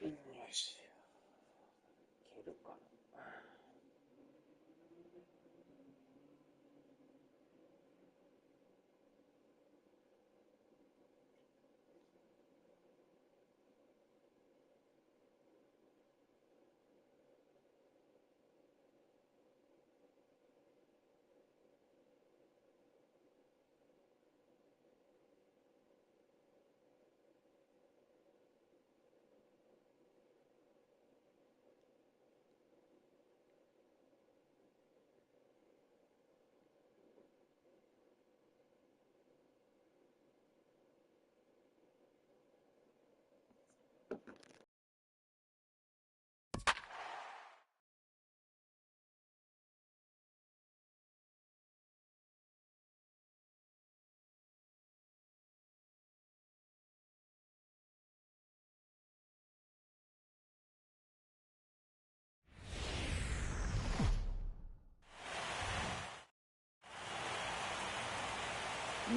よし。いけるかな。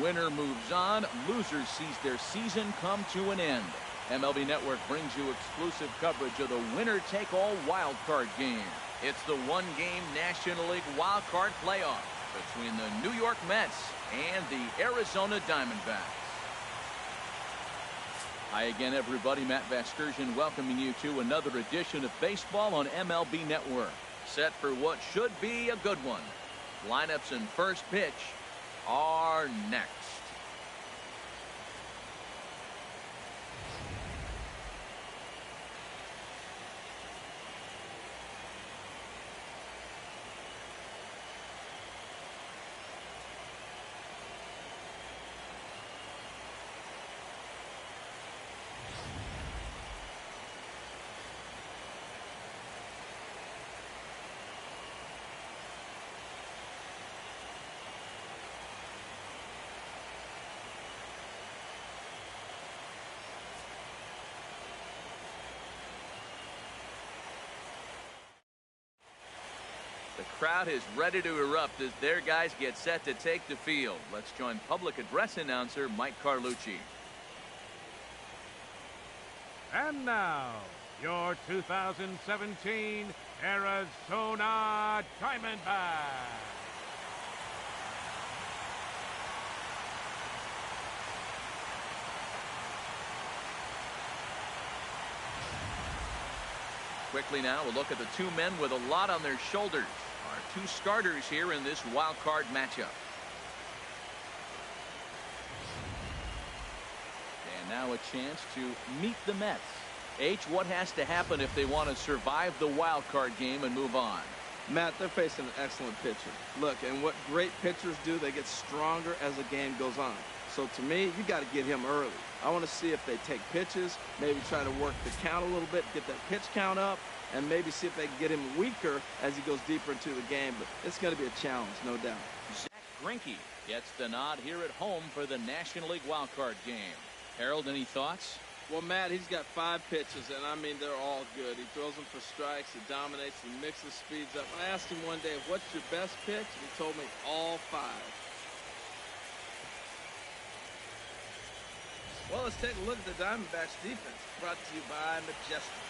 Winner moves on, loser sees their season come to an end. MLB Network brings you exclusive coverage of the winner-take-all wild card game. It's the one-game National League wild card playoff between the New York Mets and the Arizona Diamondbacks. Hi again, everybody. Matt Vasgersian welcoming you to another edition of baseball on MLB Network. Set for what should be a good one. Lineups and first pitch are next. The crowd is ready to erupt as their guys get set to take the field. Let's join public address announcer Mike Carlucci. And now, your 2017 Arizona Diamondbacks. Quickly now, we'll look at the two men with a lot on their shoulders. Our two starters here in this wild card matchup. And now a chance to meet the Mets. H, what has to happen if they want to survive the wild card game and move on? Matt, they're facing an excellent pitcher. Look, and what great pitchers do, they get stronger as the game goes on. So to me, you got to get him early. I want to see if they take pitches, maybe try to work the count a little bit, get that pitch count up, and maybe see if they can get him weaker as he goes deeper into the game. But it's going to be a challenge, no doubt. Zach Greinke gets the nod here at home for the National League wildcard game. Harold, any thoughts? Well, Matt, he's got 5 pitches, and I mean, they're all good. He throws them for strikes, he dominates, he mixes speeds up. I asked him one day, what's your best pitch? And he told me all 5. Well, let's take a look at the Diamondbacks defense, brought to you by Majestic.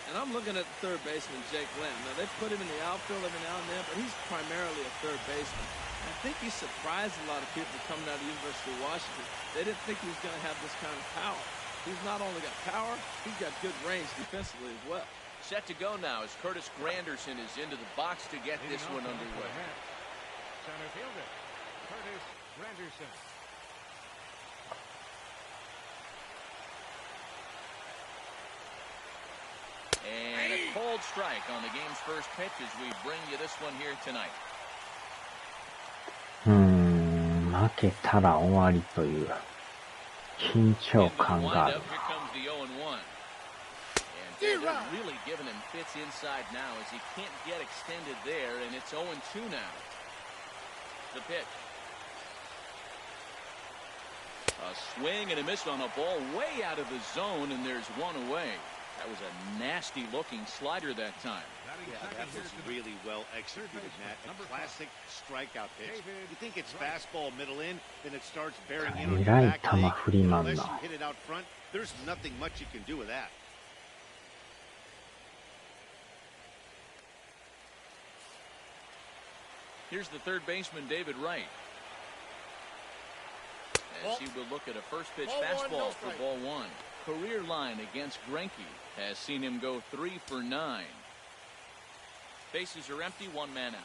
And I'm looking at the third baseman, Jake Lynn. Now, they put him in the outfield every now and then, but he's primarily a third baseman. I think he surprised a lot of people coming out of the University of Washington. They didn't think he was going to have this kind of power. He's not only got power, he's got good range defensively as well. Set to go now as Curtis Granderson is into the box to get this one underway. Center fielder, Curtis Granderson. And a cold strike on the game's first pitch as we bring you this one here tonight. 負けたら終わりという。緊張感がある。 They're really giving him fits inside now as he can't get extended there, and it's 0-2 now. The pitch. A swing and a miss on a ball way out of the zone, and there's one away. That was a nasty-looking slider that time. Yeah, that was really well executed, Matt. A classic strikeout pitch. You think it's fastball middle in, then it starts bearing in on your back leg. Unless you hit it out front, there's nothing much you can do with that. Here's the third baseman, David Wright. As he will look at a first pitch fastball for ball one. Career line against Greinke has seen him go 3 for 9. Bases are empty, one man out.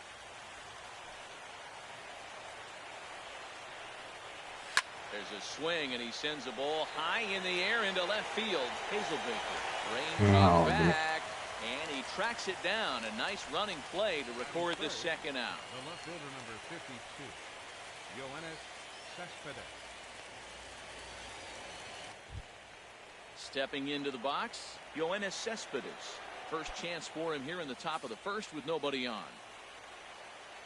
There's a swing, and he sends a ball high in the air into left field. Hazelbaker ranges back, and he tracks it down. A nice running play to record the second out. The left fielder, number 52, Yoenis Cespedes. Stepping into the box, Yoenis Cespedes. First chance for him here in the top of the first with nobody on.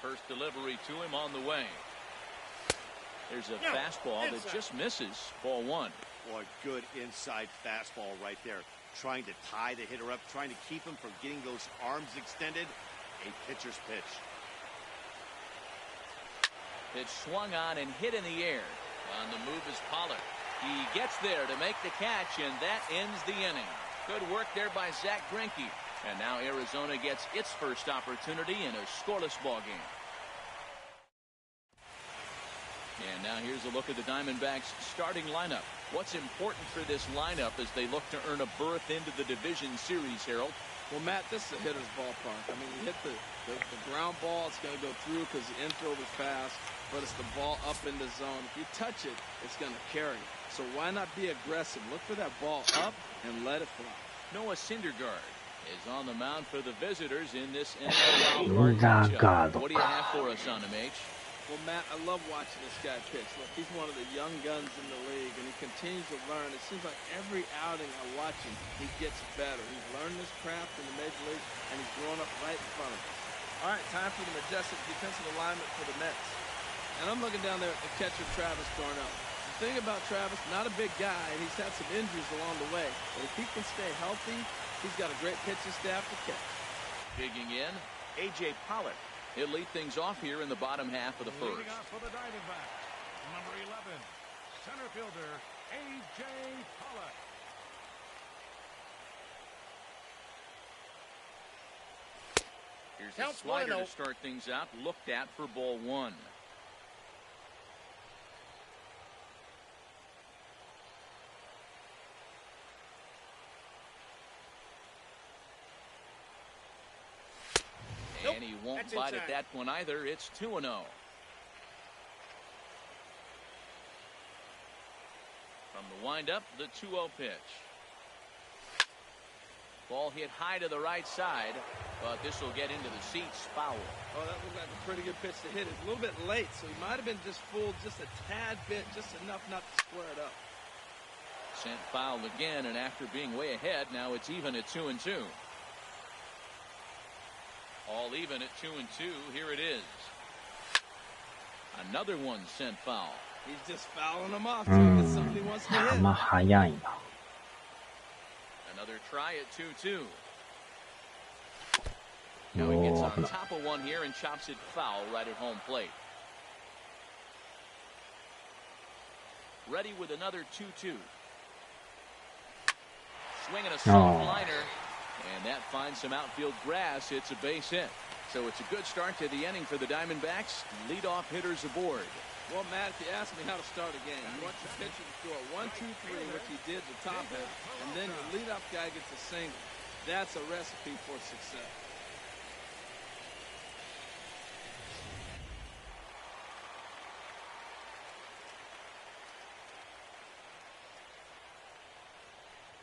First delivery to him on the way. There's a fastball that just misses. Ball one. Boy, good inside fastball right there. Trying to tie the hitter up, trying to keep him from getting those arms extended. A pitcher's pitch. Pitch swung on and hit in the air. On the move is Pollard. He gets there to make the catch, and that ends the inning. Good work there by Zach Greinke. And now Arizona gets its first opportunity in a scoreless ball game. And now here's a look at the Diamondbacks starting lineup. What's important for this lineup as they look to earn a berth into the division series, Harold? Well, Matt, this is a hitter's ballpark. I mean, you hit the ground ball, it's going to go through because the infield is fast, but it's the ball up in the zone. If you touch it, it's going to carry. So why not be aggressive? Look for that ball up and let it fly. Noah Syndergaard is on the mound for the visitors in this NL Wild Card matchup. What do you have for us on him, H? Well, Matt, I love watching this guy pitch. Look, he's one of the young guns in the league, and he continues to learn. It seems like every outing I watch him, he gets better. He's learned this craft in the Major League, and he's growing up right in front of us. All right, time for the majestic defensive alignment for the Mets. And I'm looking down there at the catcher, Travis d'Arnaud. The thing about Travis, not a big guy, and he's had some injuries along the way. But if he can stay healthy, he's got a great pitching staff to catch. Digging in, A.J. Pollard. He'll lead things off here in the bottom half of the first. Leading off for the Diamondbacks, number 11, center fielder A.J. Pollard. Here's a slider to start things out, looked at for ball one. And he won't bite at that one either. It's 2-0. From the windup, the 2-0 pitch. Ball hit high to the right side, but this will get into the seats. Foul. Oh, that looked like a pretty good pitch to hit. It's a little bit late, so he might have been just fooled just a tad bit, just enough not to square it up. Sent foul again, and after being way ahead, now it's even at 2-2. All even at 2-2. Here it is. Another one sent foul. He's just fouling them off. It's something he wants to hit. Another try at 2-2. Now he gets on top of one here and chops it foul right at home plate. Ready with another 2-2. Swinging a soft liner. And that finds some outfield grass. It's a base hit. So it's a good start to the inning for the Diamondbacks. Leadoff hitters aboard. Well, Matt, if you ask me how to start a game, you want your pitcher to throw a 1-2-3, which he did the top end, and then your leadoff guy gets a single. That's a recipe for success.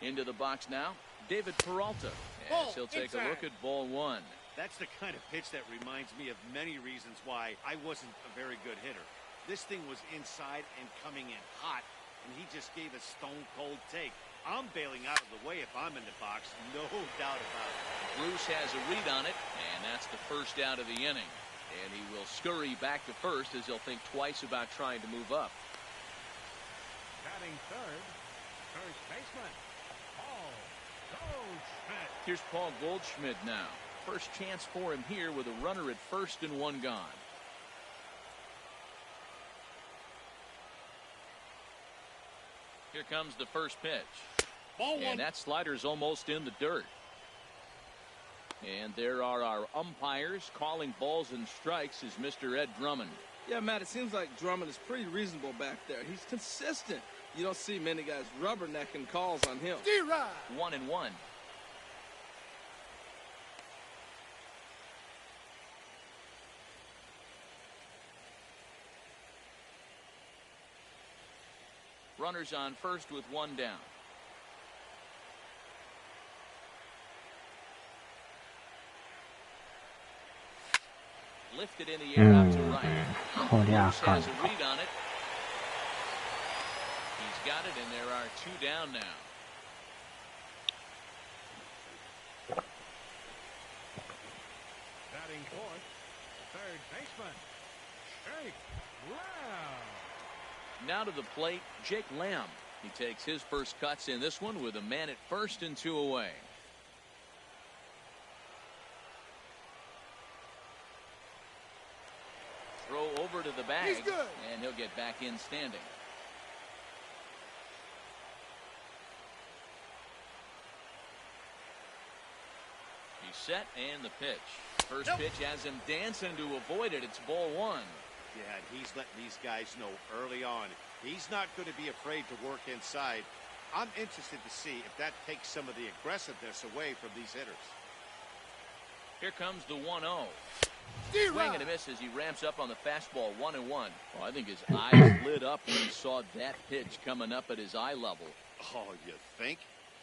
Into the box now, David Peralta, as he'll take a look at ball one. That's the kind of pitch that reminds me of many reasons why I wasn't a very good hitter. This thing was inside and coming in hot, and he just gave a stone-cold take. I'm bailing out of the way if I'm in the box, no doubt about it. Bruce has a read on it, and that's the first out of the inning. And he will scurry back to first as he'll think twice about trying to move up. Batting third, first baseman, Paul Goldschmidt. Here's Paul Goldschmidt now. First chance for him here with a runner at first and one gone. Here comes the first pitch. And that slider's almost in the dirt. And there are our umpires calling balls and strikes is Mr. Ed Drummond. Yeah, Matt, it seems like Drummond is pretty reasonable back there. He's consistent. You don't see many guys rubbernecking calls on him. 1-1. Runners on first with one down. Lifted in the air out to right. Bruce has a read on it. He's got it, and there are two down now. Batting fourth, third baseman, Jake Lamb. Now to the plate, Jake Lamb. He takes his first cuts in this one with a man at first and two away. Throw over to the bag, and he'll get back in standing. He's set, and the pitch. First pitch has him dancing to avoid it. It's ball one. Yeah, and he's letting these guys know early on. He's not going to be afraid to work inside. I'm interested to see if that takes some of the aggressiveness away from these hitters. Here comes the 1-0. Swing and a miss as he ramps up on the fastball. 1-1. Well, I think his eyes lit up when he saw that pitch coming up at his eye level. Oh, you think?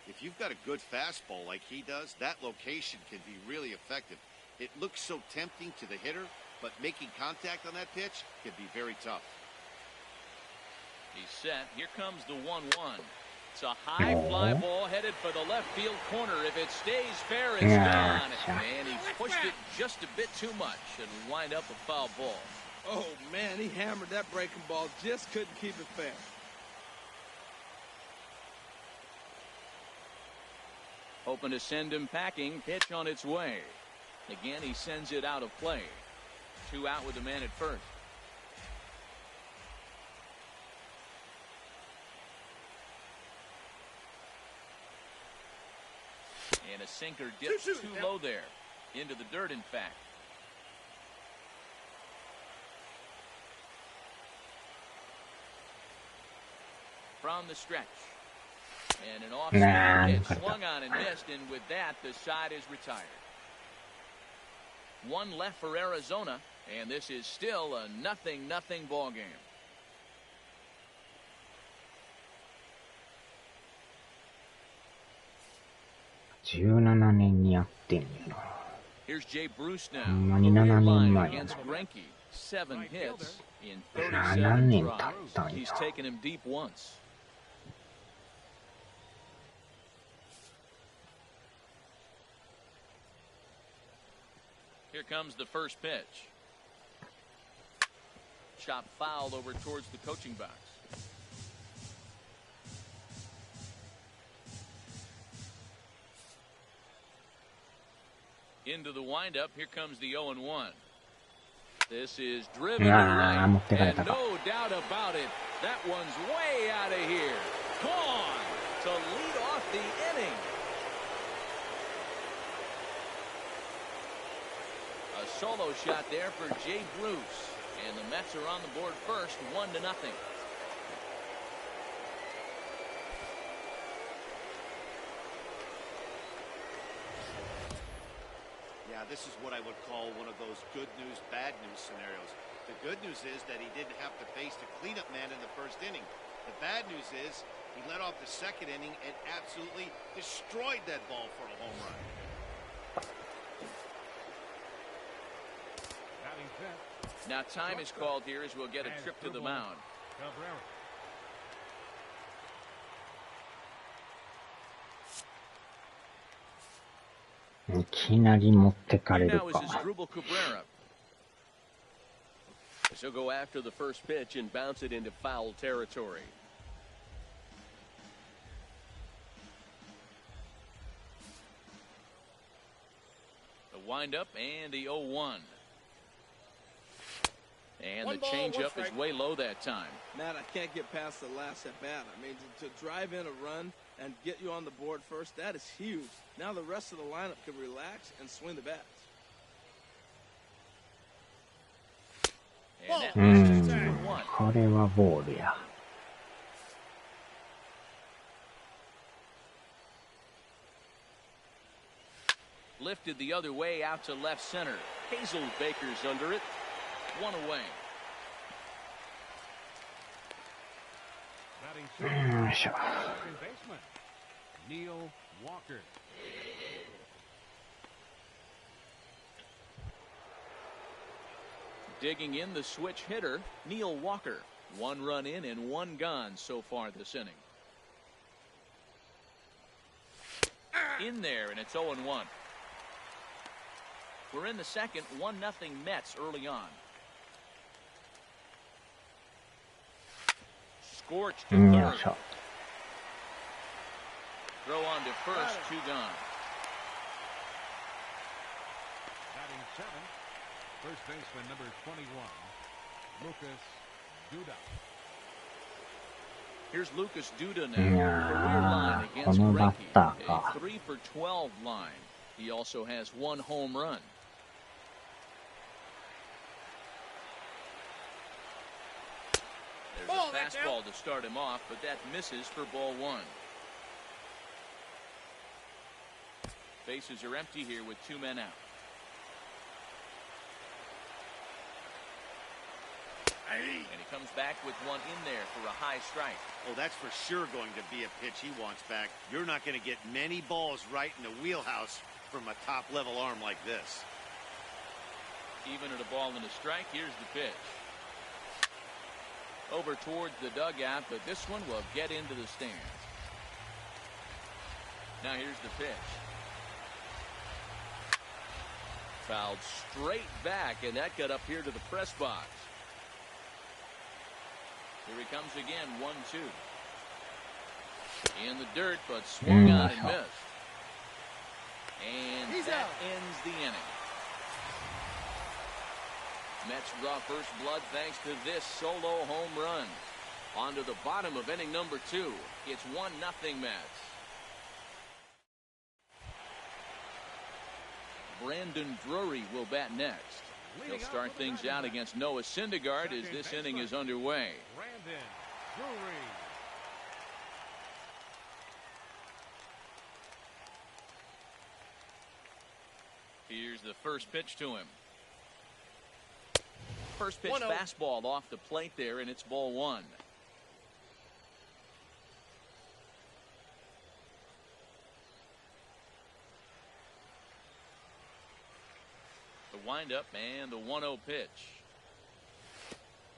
If you've got a good fastball like he does, that location can be really effective. It looks so tempting to the hitter, but making contact on that pitch can be very tough. He's set. Here comes the 1-1. It's a high fly ball headed for the left field corner. If it stays fair, it's gone. And he pushed it just a bit too much and wind up a foul ball. Oh, man, he hammered that breaking ball. Just couldn't keep it fair. Hoping to send him packing. Pitch on its way. Again, he sends it out of play. 2 out with the man at first. And a sinker dipped too low there. Into the dirt, in fact. From the stretch. And an off-speed pitch swung on and missed, and with that, the side is retired. 1 left for Arizona, and this is still a 0-0 ball game. Here's Jay Bruce now. Against Greinke. 7 hits in 37 drives. He's taken him deep once. Here comes the first pitch. Chop foul over towards the coaching box. Into the windup. Here comes the 0-1. This is driven to right, and no doubt about it, that one's way out of here. Gone to lead off the inning. A solo shot there for Jay Bruce, and the Mets are on the board first, 1-0. Yeah, this is what I would call one of those good news, bad news scenarios. The good news is that he didn't have to face the cleanup man in the first inning. The bad news is he led off the second inning and absolutely destroyed that ball for a home run. Now time is called here as we'll get a trip to the mound. いきなり持ってかれる Now is か。 Asdrubal Cabrera. She'll go after the first pitch and bounce it into foul territory. The windup and the 0-1. And the changeup is way low that time. Matt, I can't get past the last at bat. I mean, to drive in a run and get you on the board first, that is huge. Now the rest of the lineup can relax and swing the bats. And that う misses ん、 2-1. これはボールや。Lifted the other way out to left center. Hazelbaker's under it. One away. Batting よいしょ。 second baseman, Neil Walker. Digging in the switch hitter, Neil Walker. 1 run in and 1 gone so far this inning. In there, and it's 0-1. We're in the second, 1-0 Mets early on. Scorched to うん、よい third. しょ。 Throw on to first, 2 gone. Batting seventh, first baseman number 21, Lucas Duda. Here's Lucas Duda い now. や Career line ー、こ against のバッ Greinke. ターか。 A 3 for 12 line. He also has 1 home run. There's a fastball to start him off, but that misses for ball 1. Bases are empty here with 2 men out. And he comes back with 1 in there for a high strike. Well, that's for sure going to be a pitch he wants back. You're not going to get many balls right in the wheelhouse from a top-level arm like this. Even at a ball and a strike, here's the pitch. Over towards the dugout, but this one will get into the stands. Now here's the pitch. Fouled straight back, and that got up here to the press box. Here he comes again, 1-2. In the dirt, but swung on and missed. And that ends the inning. Mets draw first blood thanks to this solo home run. On to the bottom of inning number 2. It's 1-0 Mets. Brandon Drury will bat next. He'll start things out against Noah Syndergaard as this inning is underway. Brandon Drury. Here's the first pitch to him. First pitch fastball off the plate there, and it's ball 1. The windup and the 1-0 pitch.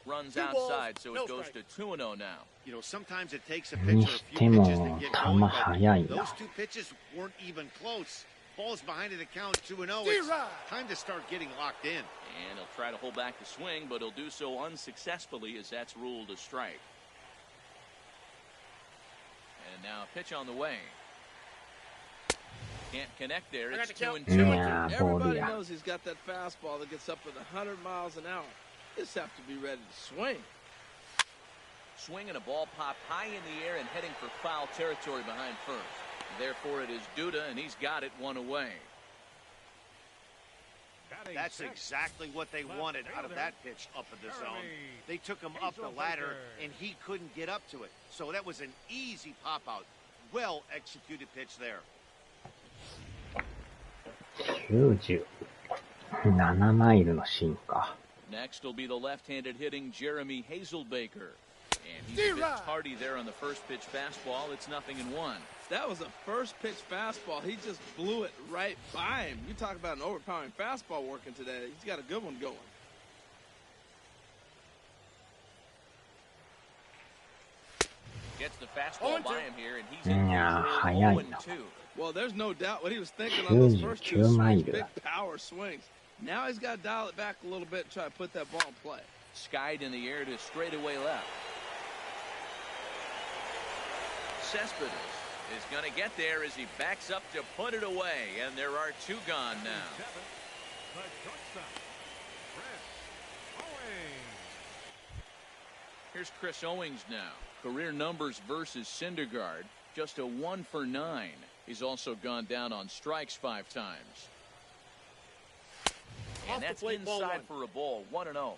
Runs outside, so it goes to 2-0 now. You know, sometimes it takes a に pitcher a し few て pitches も to get 球 going, 速い but な。 those 2 pitches weren't even close. Ball's behind in the count, 2-0. It's time to start getting locked in. And he'll try to hold back the swing, but he'll do so unsuccessfully as that's ruled a strike. And now a pitch on the way. Can't connect there. It's 2-2. いやー、ボール Everybody や。 knows he's got that fastball that gets up with 100 miles an hour. Just have to be ready to swing. Swinging a ball popped high in the air and heading for foul territory behind first. Therefore, it is Duda, and he's got it 1 away. Batting That's sixth, exactly what they wanted out of that pitch up in the zone. They took him up the ladder, and he couldn't get up to it. So that was an easy pop-out. Well-executed pitch there. 97マイルのシーンか。 Next will be the left-handed hitting Jeremy Hazelbaker. And he's a bit tardy there on the first pitch fastball. It's 0-1. That was a first pitch fastball. He just blew it right by him. You talk about an overpowering fastball working today. He's got a good one going. Gets the fastball by him here, and he's in いやー、 for 速いな。 0-2. Well, there's no doubt what he was thinking on those first two swings, big power swings. Now he's got to dial it back a little bit and try to put that ball in play. Skied in the air to straightaway left. Cespedes is going to get there as he backs up to put it away, and there are two gone now. Here's Chris Owings now. Career numbers versus Syndergaard, just a 1 for 9. He's also gone down on strikes 5 times. And that's inside for a ball, 1-0.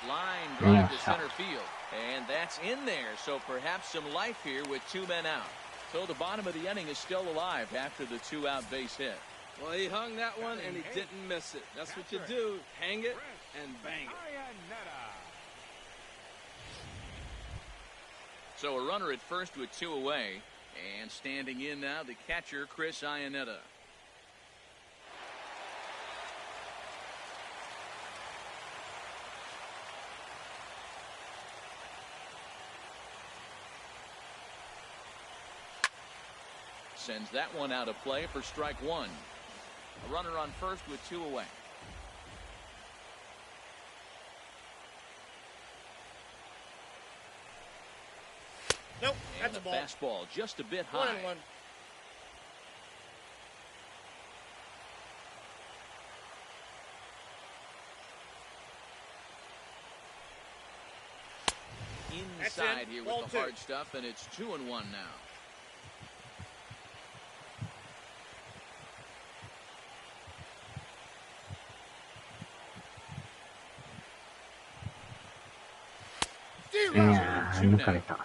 Line drive to center field, and that's in there, so perhaps some life here with 2 men out. So the bottom of the inning is still alive after the 2-out base hit. Well, he hung that one and he didn't miss it. That's what you do, hang it and bang it. So a runner at first with 2 away, and standing in now the catcher Chris Iannetta. Sends that one out of play for strike 1. A runner on first with 2 away. Nope, and that's a the ball. Fastball just a bit high. 1-1. Inside here with the hard stuff, and it's 2-1 now.抜かれた。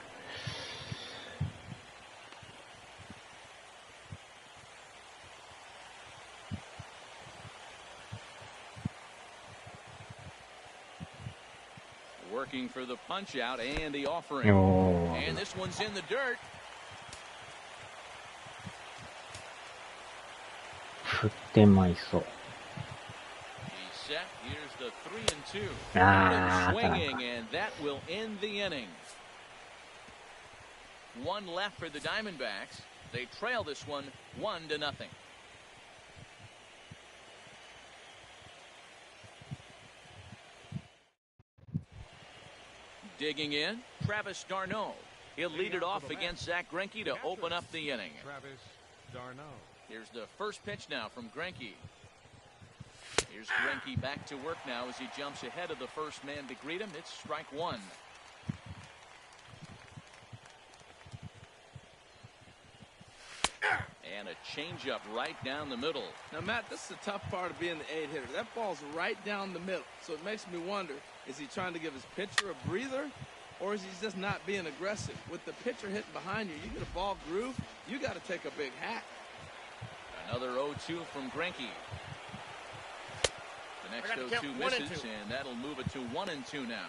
Working for the punch out and the offering. And this one's in the dirt. 振ってまいそう。He's set. Here's the 3-2. Swinging, and that will end the inning. 1 left for the Diamondbacks. They trail this one 1-0. Digging in, Travis d'Arnaud. He'll lead it off against Zach Greinke to open up the inning. Travis d'Arnaud. Here's the first pitch now from Greinke. Here's Greinke back to work now as he jumps ahead of the first man to greet him. It's strike 1. And a changeup right down the middle. Now, Matt, this is the tough part of being the 8-hitter. That ball's right down the middle. So it makes me wonder, is he trying to give his pitcher a breather, or is he just not being aggressive? With the pitcher hitting behind you, you get a ball groove, you got to take a big hack. Another 0-2 from Greinke. The next 0-2 misses, and that'll move it to 1-2 now.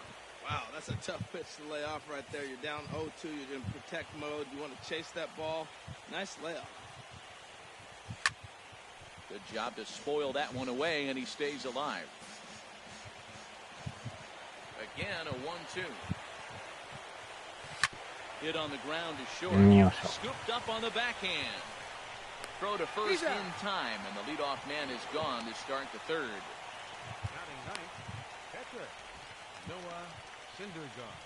Wow, that's a tough pitch to lay off right there. You're down 0-2. You're in protect mode. You want to chase that ball. Nice layoff. Good job to spoil that one away, and he stays alive. Again, a 1-2. Hit on the ground to short. Scooped up on the backhand. Throw to first in time, and the leadoff man is gone to start the third. Batting ninth, catcher Noah Syndergaard.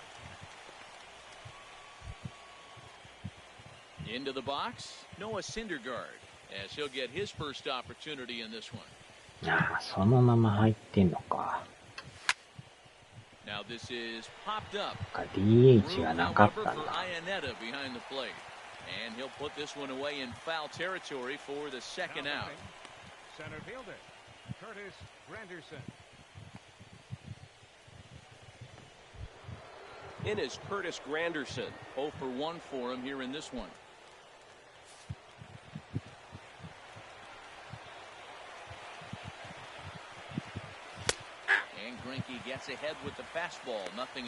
Into the box, Noah Syndergaard, as he'll get his first opportunity in this one. そのまま入ってんのか。 Now this is popped up. DH がなかったんだ。 For Iannetta behind the plate. And he'll put this one away in foul territory for the second out. Center fielder Curtis Granderson. In is Curtis Granderson. 0 for 1 for him here in this one. And Greinke gets ahead with the fastball, 0-1.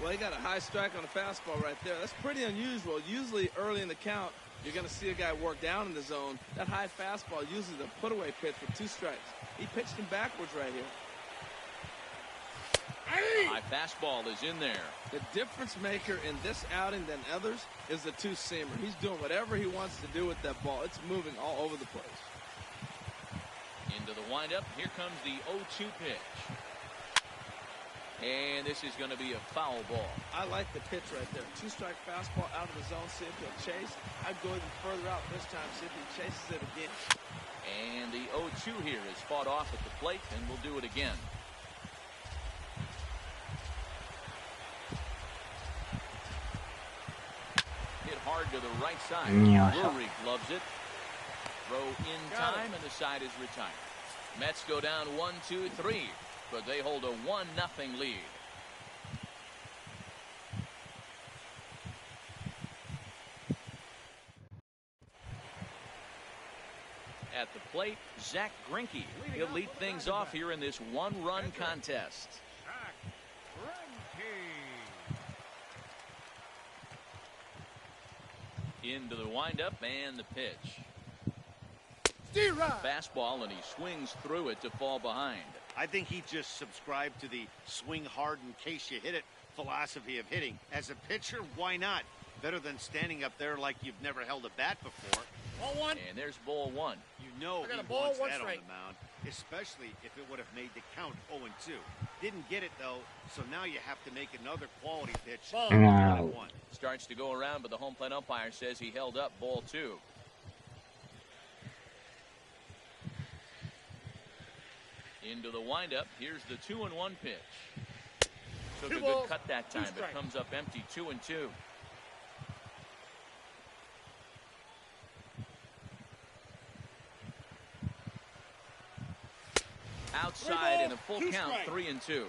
Well, he got a high strike on the fastball right there. That's pretty unusual. Usually early in the count, you're going to see a guy work down in the zone. That high fastball, usually the put-away pitch for 2 strikes. He pitched him backwards right here. High fastball is in there. The difference maker in this outing than others is the two-seamer. He's doing whatever he wants to do with that ball. It's moving all over the place. Into the windup. Here comes the 0-2 pitch. And this is going to be a foul ball. I like the pitch right there. Two-strike fastball out of the zone. See if he'll chase. I'd go even further out this time. See if he chases it again. And the 0-2 here is fought off at the plate, and we'll do it again. Hit hard to the right side. Lurie loves it. Throw in time, and the side is retired. Mets go down 1-2-3, but they hold a 1-0 lead. At the plate, Zach Greinke. He'll lead things off here in this one-run contest. Zach Greinke. Into the windup and the pitch. Fastball, and he swings through it to fall behind. I think he just subscribed to the swing hard in case you hit it philosophy of hitting. As a pitcher, why not? Better than standing up there like you've never held a bat before. Ball one. And there's ball one. You know he wants that on the mound, especially if it would have made the count 0-2. Didn't get it, though, so now you have to make another quality pitch. Starts to go around, but the home plate umpire says he held up ball two. Into the windup. Here's the 2-1 pitch. Took a good cut that time, but comes up empty. 2-2. Outside in a full count. 3-2.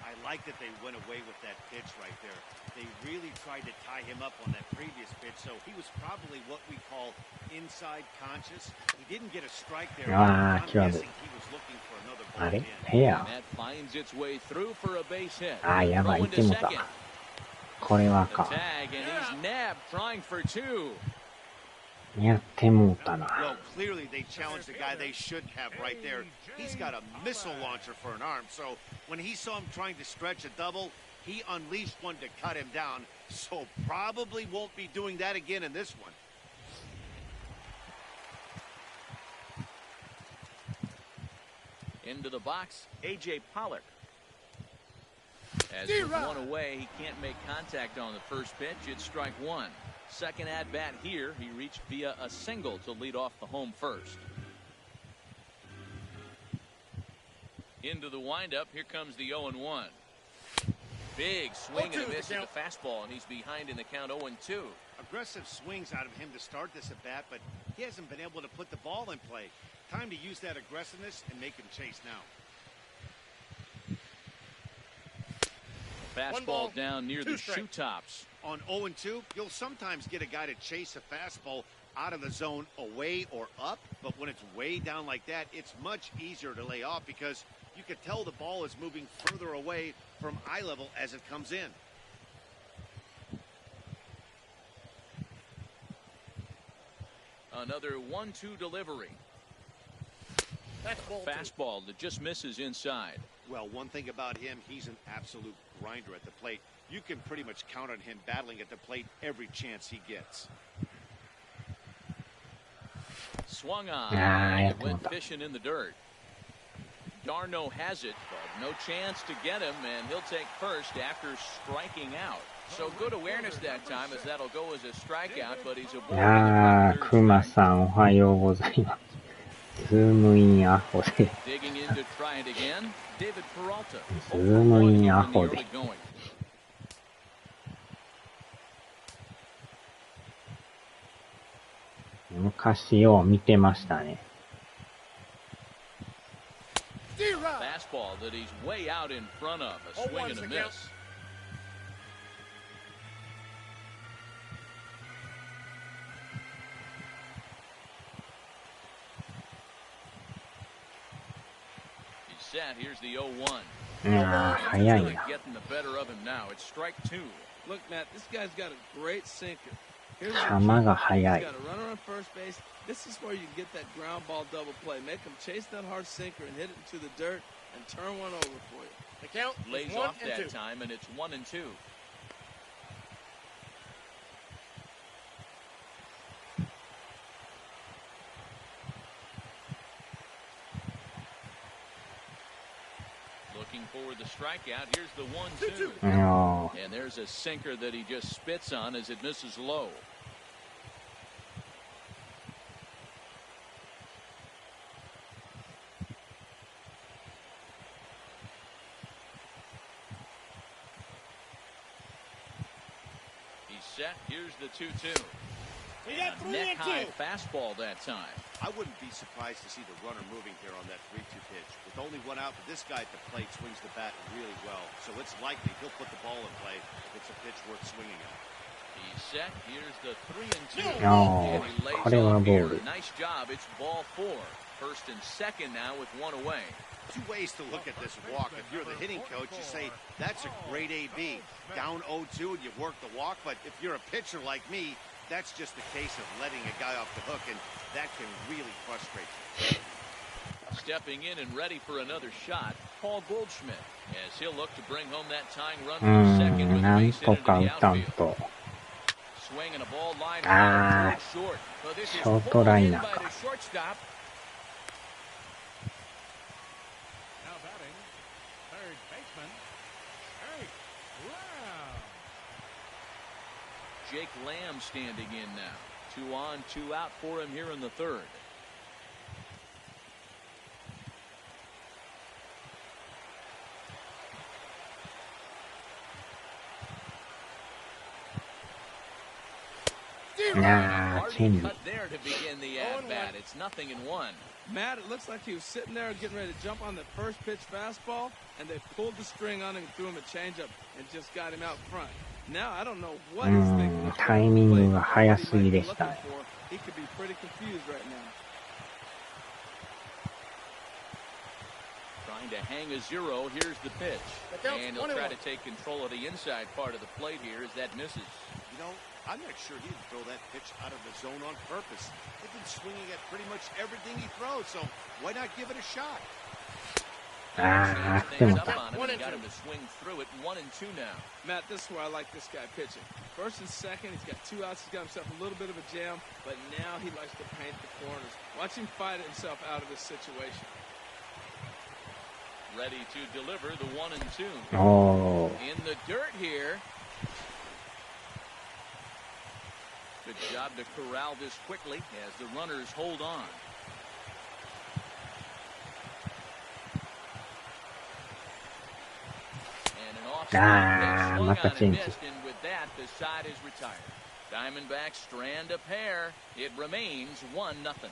I like that they went away with that pitch right there. They really tried to tie him up on that previous pitch, so he was probably what we call inside conscious. He didn't get a strike there. I'm guessing he was looking for another ball in. And that finds its way through for a base hit. Throwing to second. The tag, and he's nabbed, trying for two. Well, clearly they challenged the guy they shouldn't have right there. He's got a missile launcher for an arm, so when he saw him trying to stretch a double, he unleashed one to cut him down, so probably won't be doing that again in this one. Into the box, A.J. Pollock. As with one away, he can't make contact on the first pitch. It's strike one. Second at-bat here, he reached via a single to lead off the home first. Into the windup, here comes the 0-1. Big swing and a miss at the fastball, and he's behind in the count 0-2. Aggressive swings out of him to start this at-bat, but he hasn't been able to put the ball in play. Time to use that aggressiveness and make him chase now. Fastball down near the shoe tops. On 0-2, you'll sometimes get a guy to chase a fastball out of the zone away or up, but when it's way down like that, it's much easier to lay off because you can tell the ball is moving further away from eye level as it comes in. Another 1-2 delivery. Fastball that just misses inside. Well, one thing about him, he's an absolute grinder at the plate. You can pretty much count on him battling at the plate every chance he gets. Swung on. It went fishing in the dirt. Darno has it, but no chance to get him, and he'll take first after striking out. So good awareness that time, as that'll go as a strikeout, but he's aboard. クマさんおはようございます。ズームインアホで。Digging in to try it again, David Peralta. ズームインアホで。昔よう見てましたね。Fastball that he's way out in front of. A swing and a miss. He's set. Here's the 0-1. 早いな。 Getting the better of him now. It's strike two. Look, Matt, this guy's got a great sinker. 球が速い。 He's got a runner on first base. This is where you get that ground ball double play. Make him chase that hard sinker and hit it into the dirt, and turn one over for you. The count Lays is 1 off and that 2. time, and it's 1-2. Looking for the strikeout. Here's the 1-2. No. And there's a sinker that he just spits on as it misses low. He's set. Here's the 2-2. We got 3 Neck and 2. high fastball that time. I wouldn't be surprised to see the runner moving here on that 3-2 pitch. With only one out, but this guy at the plate swings the bat really well. So it's likely he'll put the ball in play if it's a pitch worth swinging at. He's set. Here's the 3-2. No. And he lays これは off ボ here. ール。 Nice job. It's ball 4. First and second now with one away. Two ways to look at this walk. If you're the hitting coach, you say, that's a great AB. Down 0-2 and you work the walk. But if you're a pitcher like me, that's just a case of letting a guy off the hook, and that can really frustrate you. Stepping in and ready for another shot, Paul Goldschmidt, as he'll look to bring home that tying run from second with a なん base hit と into か the 打たん outfield. と。 Swing and a ball line Ah. short. So this is ショート pulled ライ in ナ by ー the か。 shortstop. Now batting, third baseman, Jake Lamb. Jake Lamb standing in now. 2 on, 2 out for him here in the third. Nah, Hard change. cut there to begin the at-bat. It's 0-1. Matt, it looks like he was sitting there getting ready to jump on the first pitch fastball, and they pulled the string on him and threw him a changeup and just got him out front. Now, I don't know what he's thinking. タイミングが早すぎでしたね。 He could be pretty confused right now. Trying to hang a 0. Here's the pitch. And he'll try to take control of the inside part of the plate here as that misses. You know, I'm not sure he'd throw that pitch out of the zone on purpose. They've been swinging at pretty much everything he throws, so why not give it a shot? ああ、で Things も up た。 on him and got him to swing through it. 1-2 now. Matt, this is where I like this guy pitching. First and second, he's got 2 outs. He's got himself a little bit of a jam, but now he likes to paint the corners. Watch him fight himself out of this situation. Ready to deliver the 1-2. おー。 In the dirt here. Good job to corral this quickly as the runners hold on. And an off-speed pitch swung on and missed, and with that, the side is retired. Diamondbacks strand a pair. It remains 1-0.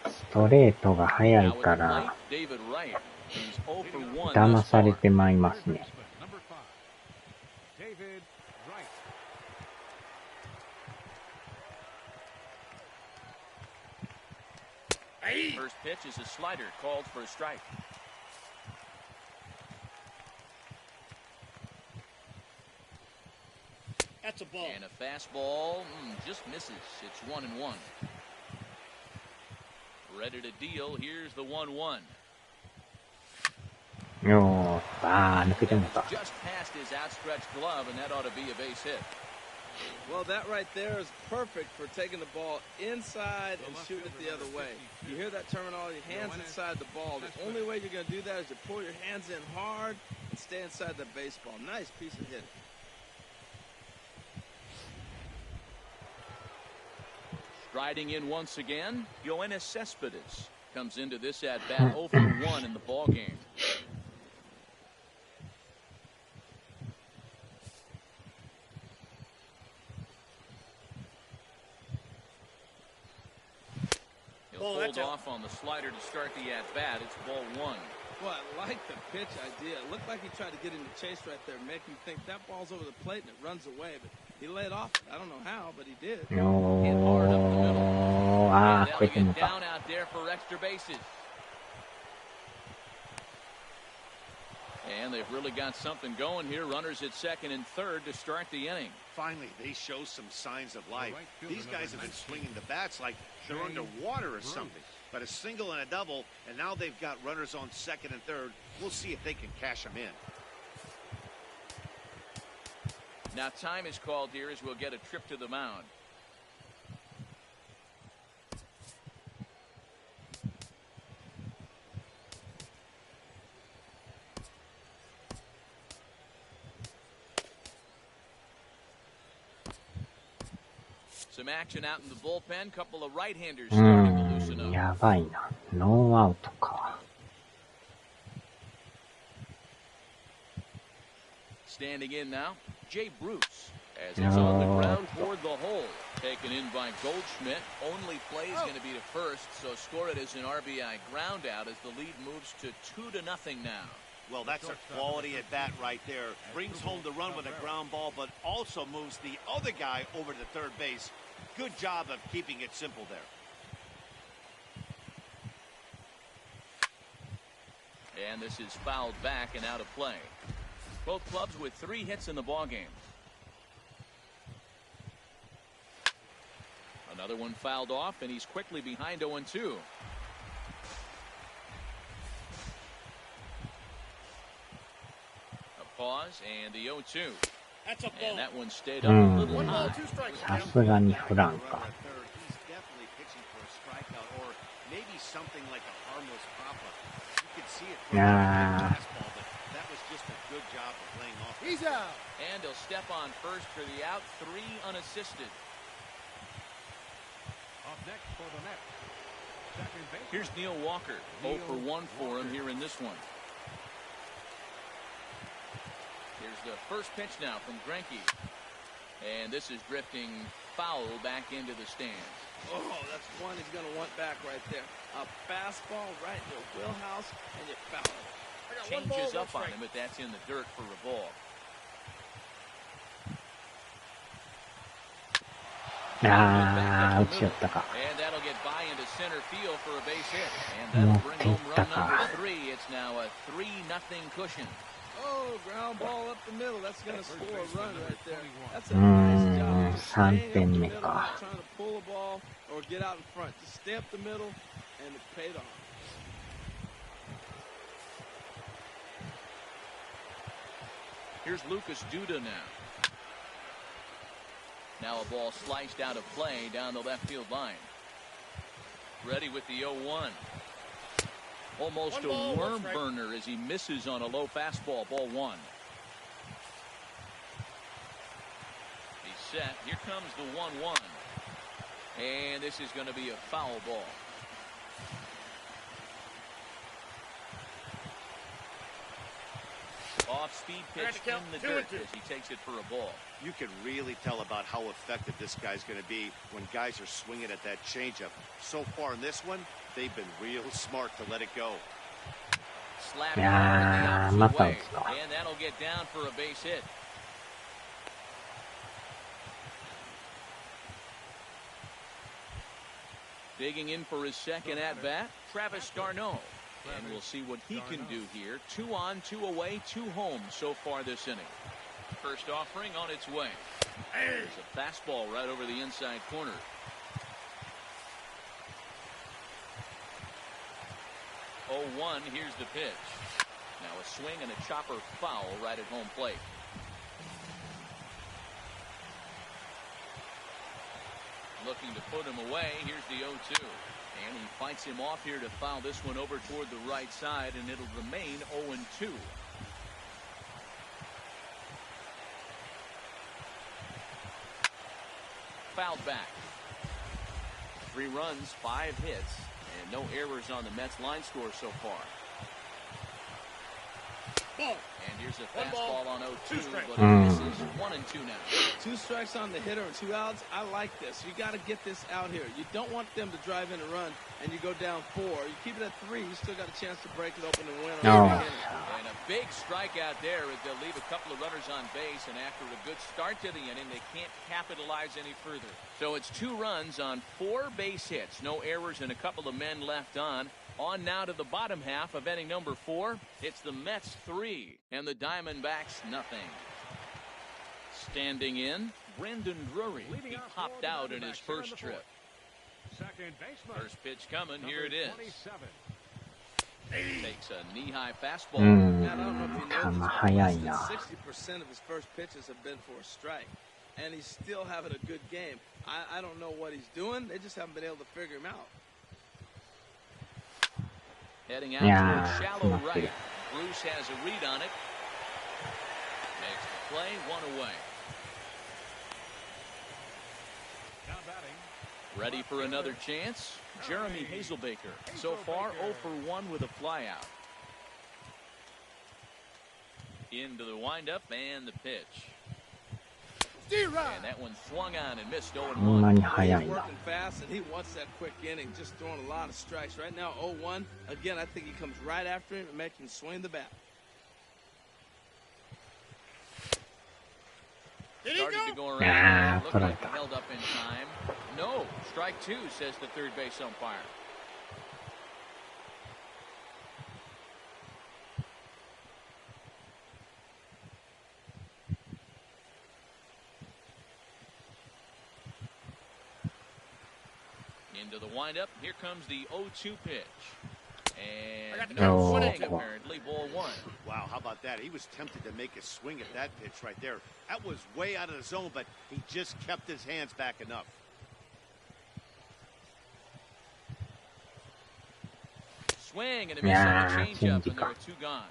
ストレートが速いから、 David Wright. He's 0 for 1. 騙されてまいりますね。 Number 5, David Wright. First pitch is a slider called for a strike. That's a ball. And a fastball just misses. It's 1-1. Ready to deal. Here's the 1-1. よー、あー、抜けてもた。 Just past his outstretched glove, and that ought to be a base hit. Well, that right there is perfect for taking the ball inside and shooting it the other way. You hear that terminology, hands inside the ball. The only way you're going to do that is to pull your hands in hard and stay inside the baseball. Nice piece of hitting. Striding in once again, Yoenis Cespedes comes into this at-bat 0 for 1 in the ballgame. He'll hold off on the slider to start the at-bat. It's ball 1. Well, I like the pitch idea. It looked like he tried to get in the chase right there, make him think that ball's over the plate and it runs away. But he laid off. I don't know how, but he did. よー、あー、超えてもた。 Down out there for extra bases. And they've really got something going here. Runners at second and third to start the inning. Finally, they show some signs of life. These guys have been swinging the bats like they're underwater or something. But a single and a double, and now they've got runners on second and third. We'll see if they can cash them in. Now time is called here as we'll get a trip to the mound. Some action out in the bullpen. Couple of right-handers starting to loosen up. やばいな。ノーアウトか。Standing in now, Jay Bruce. As it's on the ground toward the hole. Taken in by Goldschmidt. Only play is going to be to first, so score it as an RBI ground out as the lead moves to 2-0 now. Well, that's a quality at bat right there. Brings home the run with a ground ball, but also moves the other guy over to third base. Good job of keeping it simple there. And this is fouled back and out of play. Both clubs with 3 hits in the ballgame. Another one fouled off, and he's quickly behind 0-2. A pause, and the 0-2. That's a ball. And that one stayed up a little high. さすがにフランか。 He's definitely pitching for a strikeout or maybe something like a harmless pop-up. You could see it from the fastball, but that was just a good job of playing off. He's out. And he'll step on first for the out, 3 unassisted. Up next for the Mets, second base. Here's Neil Walker. 0 for 1 for him here in this one. Here's the first pitch now from Greinke. And this is drifting foul back into the stands. Oh, that's one he's going to want back right there. A fastball right in the wheelhouse, and you foul it. Changes up on him, but that's in the dirt for a ball. Ah, 打ち寄ったか。 And that'll get by into center field for a base hit. And that'll bring home run number 3. It's now a 3-0 cushion. Oh, ground ball up the middle. That's going to score a run right there. That's a nice job. Just staying up the middle, not trying to pull a ball or get out in front. Just stay up the middle, and it paid off. Here's Lucas Duda now. Now a ball sliced out of play down the left field line. Ready with the 0-1. Almost a worm burner as he misses on a low fastball. Ball 1. He's set. Here comes the 1-1. And this is going to be a foul ball. Off-speed pitch in the dirt as he takes it for a ball. You can really tell about how effective this guy's going to be when guys are swinging at that changeup. So far in this one, they've been real smart to let it go. Slap it out in the opposite way, and that'll get down for a base hit. Digging in for his second at-bat, Travis d'Arnaud. And we'll see what he can do here. 2 on, 2 away, 2 home so far this inning. First offering on its way. There's a fastball right over the inside corner. Oh, 1, here's the pitch. Now a swing and a chopper foul right at home plate. Looking to put him away. Here's the 0-2. And he fights him off here to foul this one over toward the right side, and it'll remain 0-2. Fouled back. 3 runs, 5 hits, and no errors on the Mets line score so far. And here's a fastball on 0-2, but this is 1-2 now. 2 strikes on the hitter and 2 outs. I like this. You got to get this out here. You don't want them to drive in a run and you go down 4. You keep it at 3. You still got a chance to break it open and win. And a big strikeout there as they'll leave a couple of runners on base, and after a good start to the inning, they can't capitalize any further. So it's 2 runs on 4 base hits. No errors and a couple of men left on. On now to the bottom half of inning number 4. It's the Mets 3 and the Diamondbacks nothing. Standing in, Brandon Drury. He popped out in his first trip. second baseman. First pitch coming. Here it is. 27. Takes a knee-high fastball. うん、 Man, I don't know if you 球 know this, but 速 less い than な。 60% of his first pitches have been for a strike. And he's still having a good game. I don't know what he's doing. They just haven't been able to figure him out. Heading out Yeah, towards shallow not right. good. Bruce has a read on it. Makes the play, one away. Now batting. Ready for another chance. Jeremy Hazelbaker. So far 0 for 1 with a flyout. Into the windup and the pitch. And that one swung on and missed 0 こんな 1. に速い He's な。 working fast, and he wants that quick inning, just throwing a lot of strikes. Right now, 0-1. Again, I think he comes right after him and makes him swing the bat. Started to go Nah, around. Looked put like it he down. held up in time. No, strike 2, says the third base umpire. Into the windup. Here comes the 0-2 pitch. And no swing, apparently, ball 1. Wow, how about that? He was tempted to make a swing at that pitch right there. That was way out of the zone, but he just kept his hands back enough. Swing and a miss on the changeup, and there are 2 gone.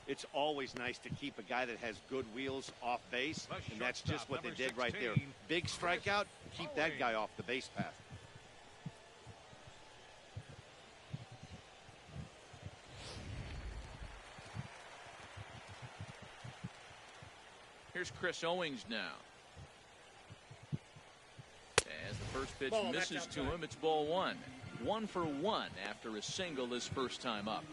It's always nice to keep a guy that has good wheels off base, and that's just what they did right there. Big strikeout, keep that guy off the base path. Here's Chris Owings now. As the first pitch misses to him, it's ball 1. 1 for 1 after a single his first time up.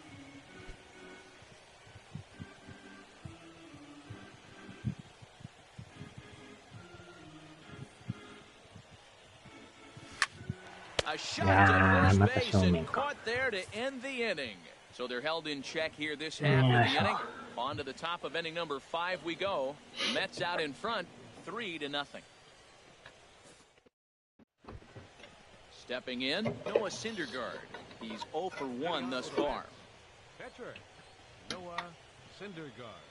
A shot to first base and caught there to end the inning. So they're held in check here this half of the inning. On to the top of inning number 5 we go. Mets out in front, 3-0. Stepping in, Noah Syndergaard. He's 0 for 1 thus far. Pitcher, Noah Syndergaard.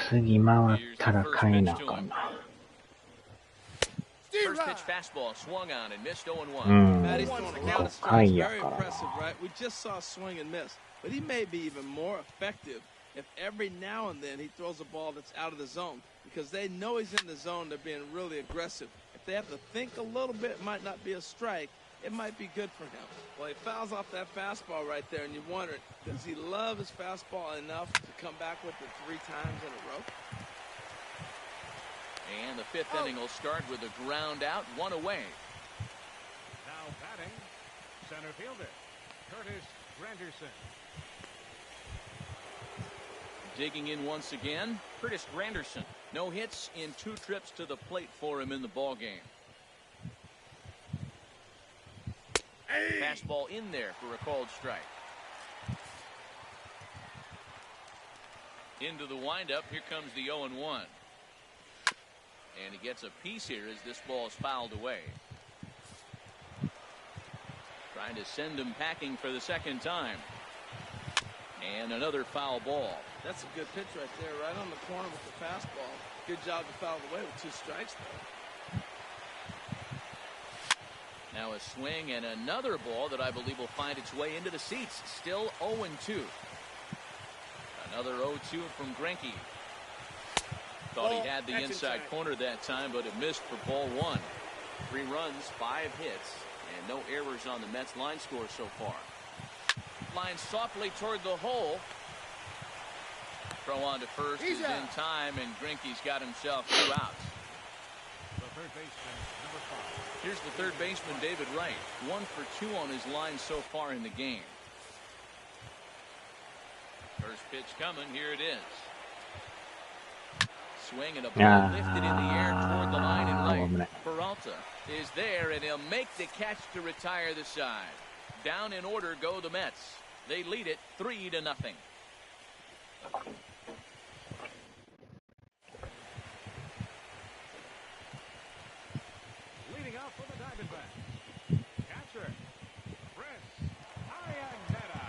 次回ったら変えなあかんな。 First pitch fastball swung on and missed 0-1. うん、Matt, he's throwing a lot of 5回 strikes. や Very からな。 impressive, right? We just saw a swing and miss, but he may be even more effective if every now and then he throws a ball that's out of the zone, because they know he's in the zone. They're being really aggressive. If they have to think a little bit, it might not be a strike. It might be good for him. Well, he fouls off that fastball right there, and you wonder, does he love his fastball enough to come back with it 3 times in a row? And the 5th inning will start with a ground out, 1 away. Now batting, center fielder, Curtis Granderson. Digging in once again, Curtis Granderson. No hits in 2 trips to the plate for him in the ballgame. Fastball in there for a called strike. Into the windup, here comes the 0-1. And he gets a piece here as this ball is fouled away. Trying to send him packing for the 2nd time. And another foul ball. That's a good pitch right there, right on the corner with the fastball. Good job to foul away with 2 strikes there. Now a swing and another ball that I believe will find its way into the seats. Still 0-2. Another 0-2 from Greinke. Thought he had the inside corner that time, but it missed for ball 1. 3 runs, 5 hits, and no errors on the Mets line score so far. Line softly toward the hole. Throw on to first is in time, and Greinke's got himself 2 outs. The third baseman, number 5. Here's the third baseman, David Wright. 1 for 2 on his line so far in the game. First pitch coming. Here it is. swing and a ball lifted in the air toward the line and right. 危ない。 Peralta is there, and he'll make the catch to retire the side. Down in order go the Mets. They lead it 3-0. Leading out for the Diamondbacks. Catcher, Chris Iannetta.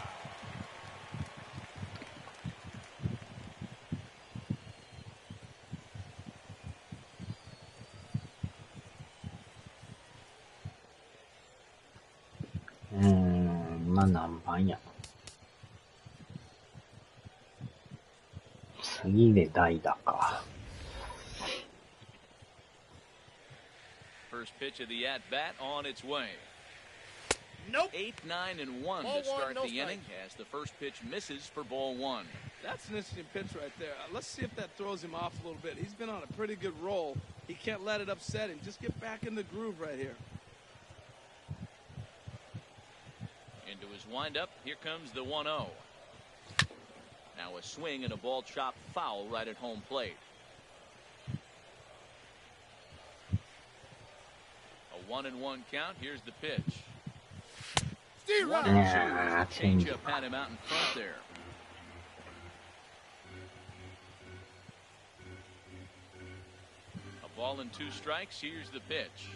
まあ何番や。次で代打か。First pitch of the at-bat on its way. Nope. 8, 9, and 1 Ball to start one, no the inning strike. as the first pitch misses for ball 1. That's an interesting pitch right there. Let's see if that throws him off a little bit. He's been on a pretty good roll. He can't let it upset him. Just get back in the groove right here. Into his windup, here comes the 1-0. Now a swing and a ball chopped foul right at home plate. A 1-1 count. Here's the pitch. 1-2. Changeup had him out in front there. A ball and 2 strikes. Here's the pitch.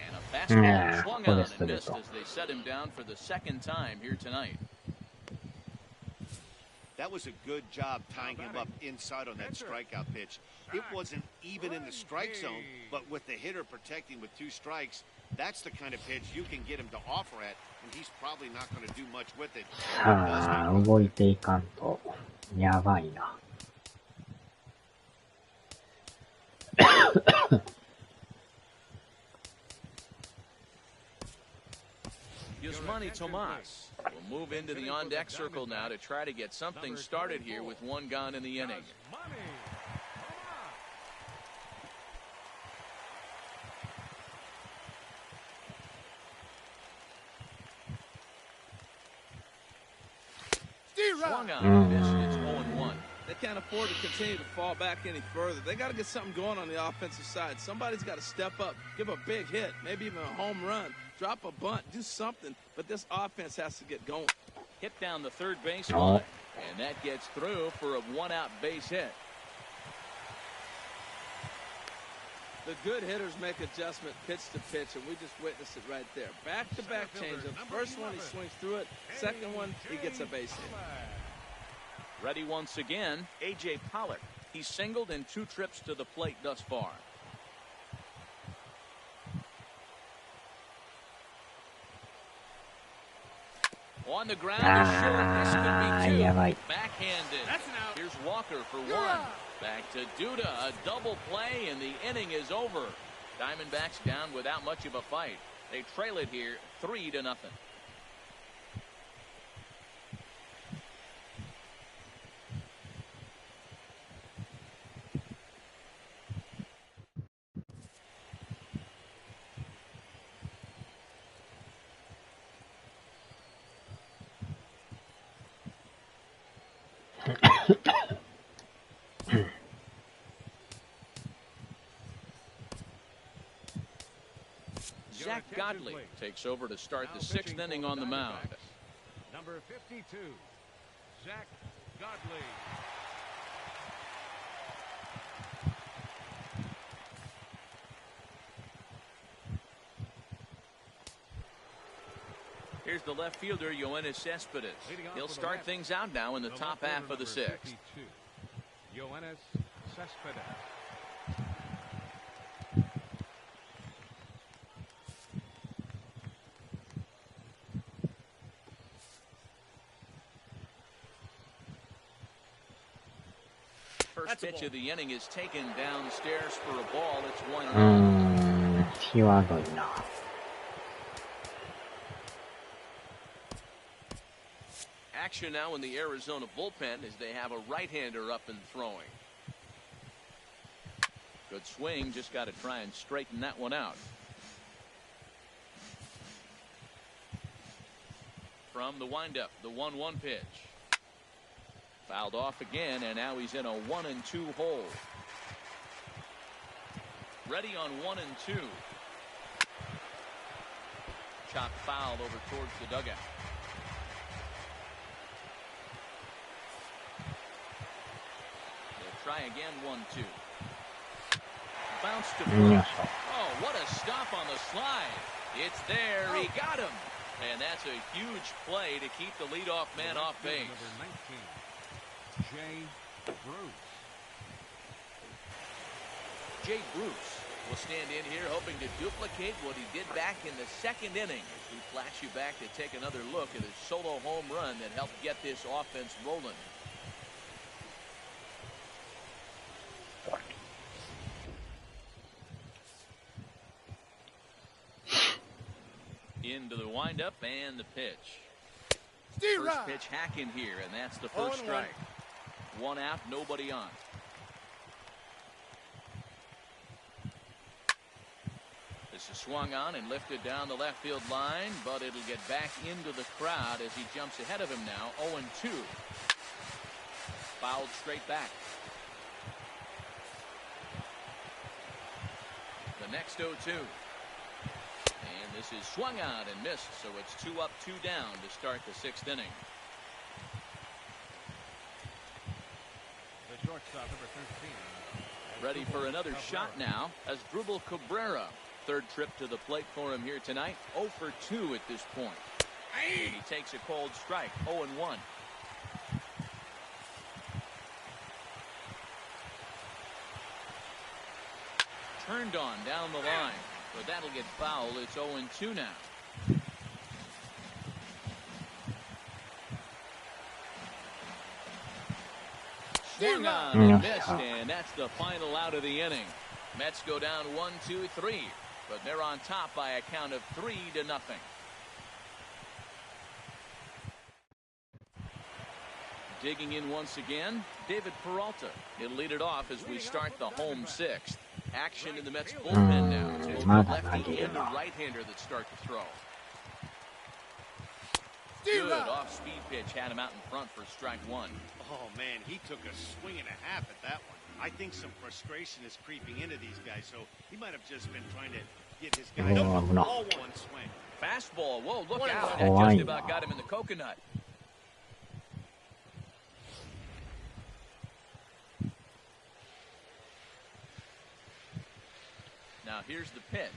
And a fastball swung on and missed as they set him down for the second time here tonight. That was a good job tying him up inside on that strikeout pitch. It wasn't even in the strike zone, but with the hitter protecting with 2 strikes, that's the kind of pitch you can get him to offer at, and he's probably not going to do much with it. さあ、動いていかんと、やばいな。Yasmani Tomas will move into the on-deck circle now to try to get something started here with 1 gone in the inning. Swung on and missed. It's 0-1. They can't afford to continue to fall back any further. They got to get something going on the offensive side. Somebody's got to step up, give a big hit, maybe even a home run, drop a bunt, do something. But this offense has to get going. Hit down the third base line, and that gets through for a 1-out base hit. The good hitters make adjustment pitch to pitch, and we just witnessed it right there. Back-to-back changeups. First one, he swings through it. Second one, he gets a base hit. Ready once again, A.J. Pollock. He's singled in 2 trips to the plate thus far. On the ground, short. This could be 2. Backhanded. That's an out. Here's Walker for 1. Back to Duda. A double play, and the inning is over. Diamondbacks down without much of a fight. They trail it here 3-0. Zach Godley takes over to start the 6th inning on the mound. Number 52, Zach Godley. Here's the left fielder, Yoenis Cespedes. He'll start things out now in the top half of the 6th. Yoenis Cespedes. First pitch of the inning is taken downstairs for a ball. It's 1-0. 際どいな。Action now in the Arizona bullpen as they have a right-hander up and throwing. Good swing, just got to try and straighten that one out. From the windup, the 1-1 pitch. Fouled off again, and now he's in a 1-2 hole. Ready on 1-2. Chop foul over towards the dugout. They'll try again, 1-2. Bounce to first. Oh, what a stop on the slide. It's there. He got him. And that's a huge play to keep the leadoff man off base. Number 19, Jay Bruce. Jay Bruce will stand in here hoping to duplicate what he did back in the second inning. We flash you back to take another look at his solo home run that helped get this offense rolling. Into the windup and the pitch. First pitch hack in here, and that's the first strike. 1 out, nobody on. This is swung on and lifted down the left field line, but it'll get back into the crowd as he jumps ahead of him now. 0-2. Fouled straight back. The next 0-2. And this is swung on and missed, so it's 2 up, 2 down to start the 6th inning. The shortstop, number 13. Ready for another shot now as Drupal Cabrera. Third trip to the plate for him here tonight. 0 for 2 at this point. And he takes a cold strike. 0-1. Turned on down the line. But that'll get fouled. It's 0-2 now. Swung on and missed, and that's the final out of the inning. Mets go down 1-2-3, but they're on top by a count of 3-0. Digging in once again, David Peralta. He'll lead it off as we start the home 6th. Action in the Mets bullpen now. It's both the lefty and the right-hander that start to throw. Good off-speed pitch had him out in front for strike 1. Oh, man, he took a swing and a half at that one. I think some frustration is creeping into these guys, so he might have just been trying to get his guys all one swing. Fastball. Whoa, look out. That just about got him in the coconut. Now here's the pitch.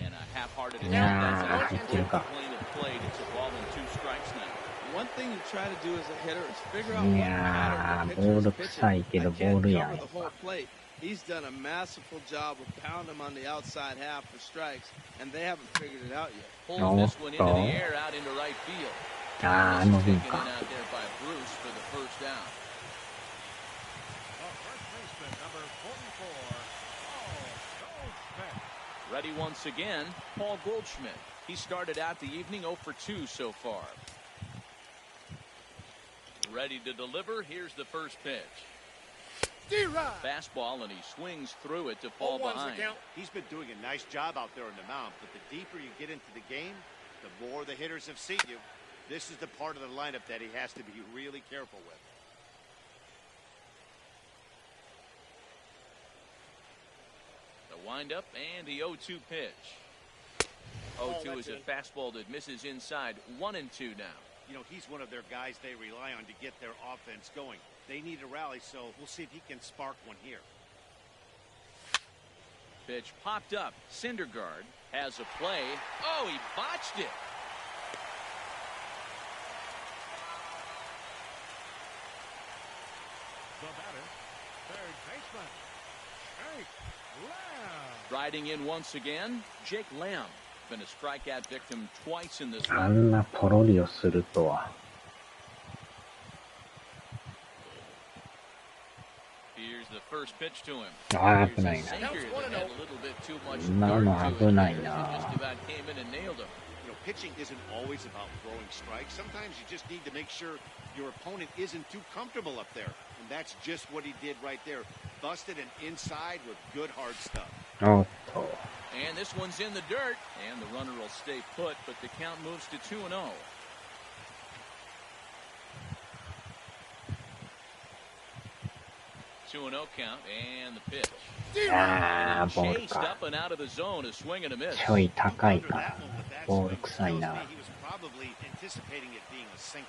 And a half-hearted attempt. That's a plane of play. It's a ball and 2 strikes now. One thing you try to do as a hitter is figure out what pattern the pitcher is pitching. I can't cover the whole plate. He's done a masterful job of pounding him on the outside half for strikes, and they haven't figured it out yet. Pulls this one into the air out into right field. Taken in out there by Bruce for the first down. First baseman, number 44, Paul Goldschmidt. Ready once again, Paul Goldschmidt. He started out the evening 0 for 2 so far. Ready to deliver. Here's the first pitch. Fastball, and he swings through it to fall behind. He's been doing a nice job out there on the mound, but the deeper you get into the game, the more the hitters have seen you. This is the part of the lineup that he has to be really careful with. The windup and the 0-2 pitch. 0-2 is a fastball that misses inside. 1-2 now. You know, he's one of their guys they rely on to get their offense going. They need a rally, so we'll see if he can spark one here. Pitch popped up. Syndergaard has a play. Oh, he botched it. The batter, third baseman, Jake Lamb. Riding in once again, Jake Lamb. Been a strikeout victim twice in this あんなポロリをするとは。 Here's the first pitch to him. あー、危ないな。 今の危ないな。 Pitching isn't always about throwing strikes. Sometimes you just need to make sure your opponent isn't too comfortable up there. And that's just what he did right there. Busted and inside with good hard stuff. おっと。 And this one's in the dirt. And the runner will stay put, but the count moves to 2-0. 2-0 count and the pitch. あー、ボール Chased か。 up and out of the zone, a swing and a miss. ちょい高いかな。ボール臭いな。 He was probably anticipating it being a sinker.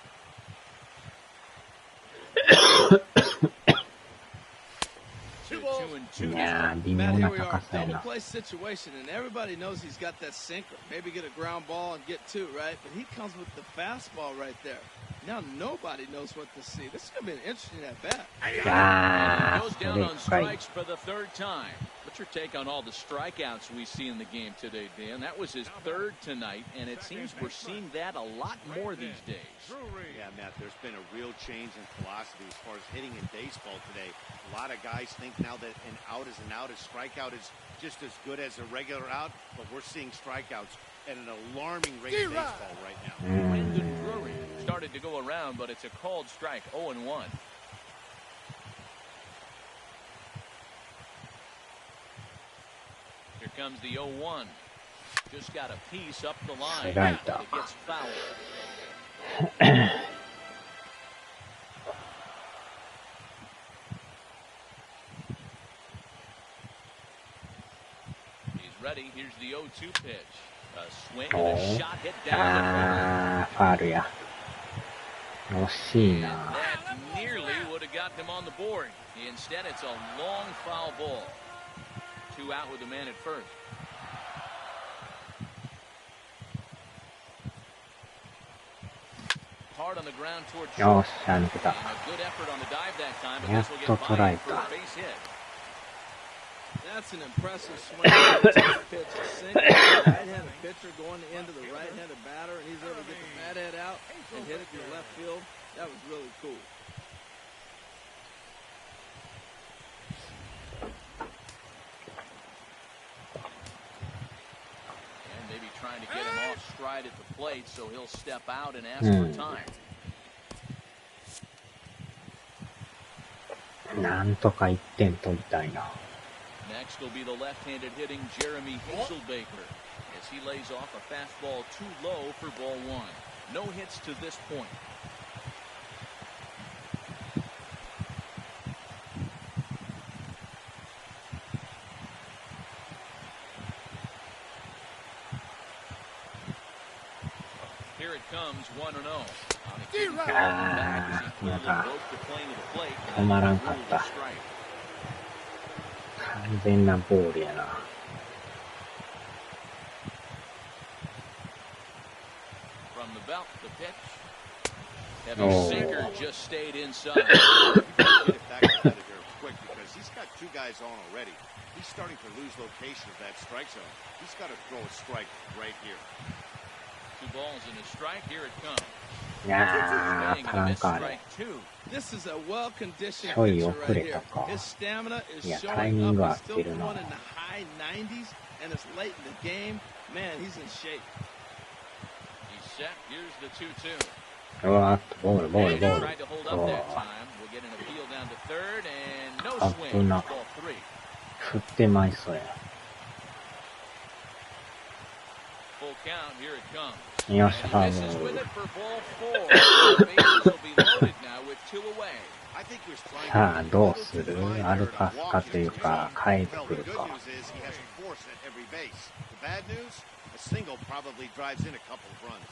いやー、微妙 Matt, な here we are. 高さや Double な。 play situation, and everybody knows he's got that sinker. Maybe get a ground ball and get two, right? But he comes with the fastball right there. Now nobody knows what to see. This is going to be an interesting at bat. いや Goes ー、そ down れ on 深い。 strikes for the third time. What's your take on all the strikeouts we see in the game today, Dan? That was his third tonight, and it seems we're seeing that a lot more these days. Yeah, Matt, there's been a real change in philosophy as far as hitting in baseball today. A lot of guys think now that an out is an out, a strikeout is just as good as a regular out, but we're seeing strikeouts at an alarming rate in baseball right now. Brandon Drury started to go around, but it's a called strike, 0-1. Here comes the 0-1. Just got a piece up the line. Right. But it gets fouled. He's ready. Here's the 0-2 pitch. A swing and a shot hit down the あー、ファールや。惜しい And な。 that nearly would have got them on the board. Instead, it's a long foul ball. 2 out with the man at first. Hard on the ground toward よ short. っしゃ、抜けた。 And a good effort on the dive that time, but やっ this will と get 捉 by え for た。 a base hit. That's an impressive swing. Pitch, a single. Right-handed pitcher going into the right-handed batter, and he's able to get the bat head out and hit it to the left field. That was really cool. And maybe trying to get him off stride at the plate, so he'll step out and ask for time. なんとか1点取りたいな。 Next will be the left-handed hitting Jeremy Hazelbaker as he lays off a fastball too low for ball 1. No hits to this point. Here it comes, 1-0. Ah, mata. 止まらんかった。完全なボールやな。From the belt, the pitch. Oh. Heavy sinker just stayed inside. Get it back out of here quick because he's got two guys on already. He's starting to lose location of that strike zone. He's got to throw a strike right here. 2 balls and a strike. Here it comes. いやー、足らんかあれ。 This is a well-conditioned ちょい pitcher 遅 right れ here. たか。 His stamina is いや、タイ showing ミング up. 合 He's って still る throwing な。 in the high 90s, and it's late in the game. Man, he's in shape. He's set. Here's the 2-2. うわーっと、ボール、ボール、ボール。 Tried to hold お up ー that time. We'll get an appeal down to third, and no 危 swing. な。 Ball 3. 振ってまいそうや。 Full count. Here it comes. よっしゃ、 And ファ he ウ misses ル。 with it for ball 4. The bases will be loaded now with 2 away. I think he was trying さあ、 to どうする？アルパスかというか、変えて Well, く the る good か。 news is he has force at every base. The bad news, a single probably drives in a couple of runs.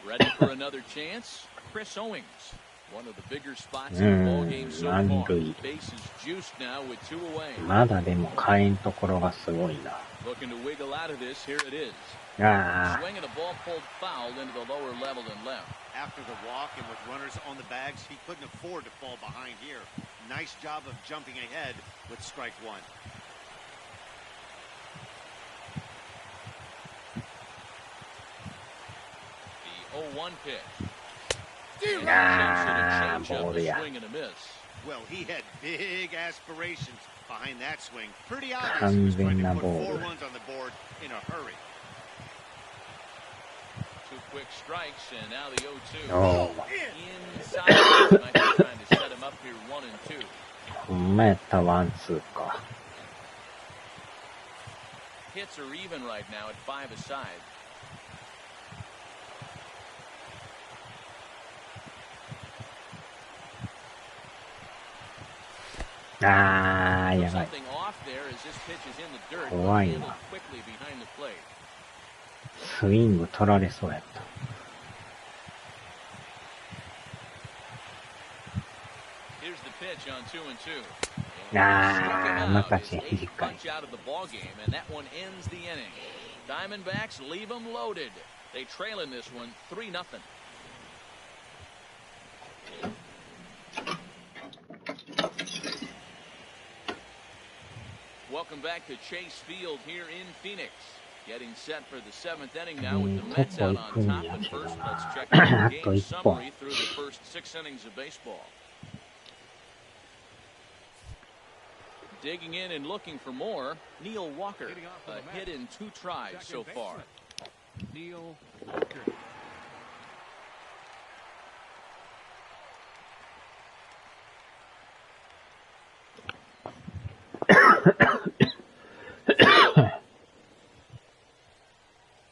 Ready for another chance? Chris Owings. One of the bigger spots in the ball game so far. 満塁。 Bases juiced now with 2 away. まだでも変えんところがすごいな。 Looking to wiggle out of this. Here it is. あ Swing and a ball pulled foul into the lower level and left. After the walk and with runners on the bags, he couldn't afford to fall behind here. Nice job of jumping ahead with strike 1. The 0-1 pitch. ー、あー、ボールや。 Swing and a miss. Well, he had big aspirations behind that swing. Pretty obvious he was trying to put 4 runs on the board in a hurry. 2 quick strikes, and now the 0-2. おー、 Inside. Might be trying to set him up here 1 and 2. ほんまやったワンツーか。 Hits are even right now at 5 aside. あー、やばい。怖いな。スイング取られそうやった。あー、またチェンジかい。Diamondbacks leave them loaded. They trail in this one 3-0. Welcome back to Chase Field here in Phoenix. Getting set for the 7th inning now with the Mets out on top. And first, let's check out the game summary through the first 6 innings of baseball. Digging in and looking for more, Neil Walker, a hit in 2 tries so far. Neil Walker.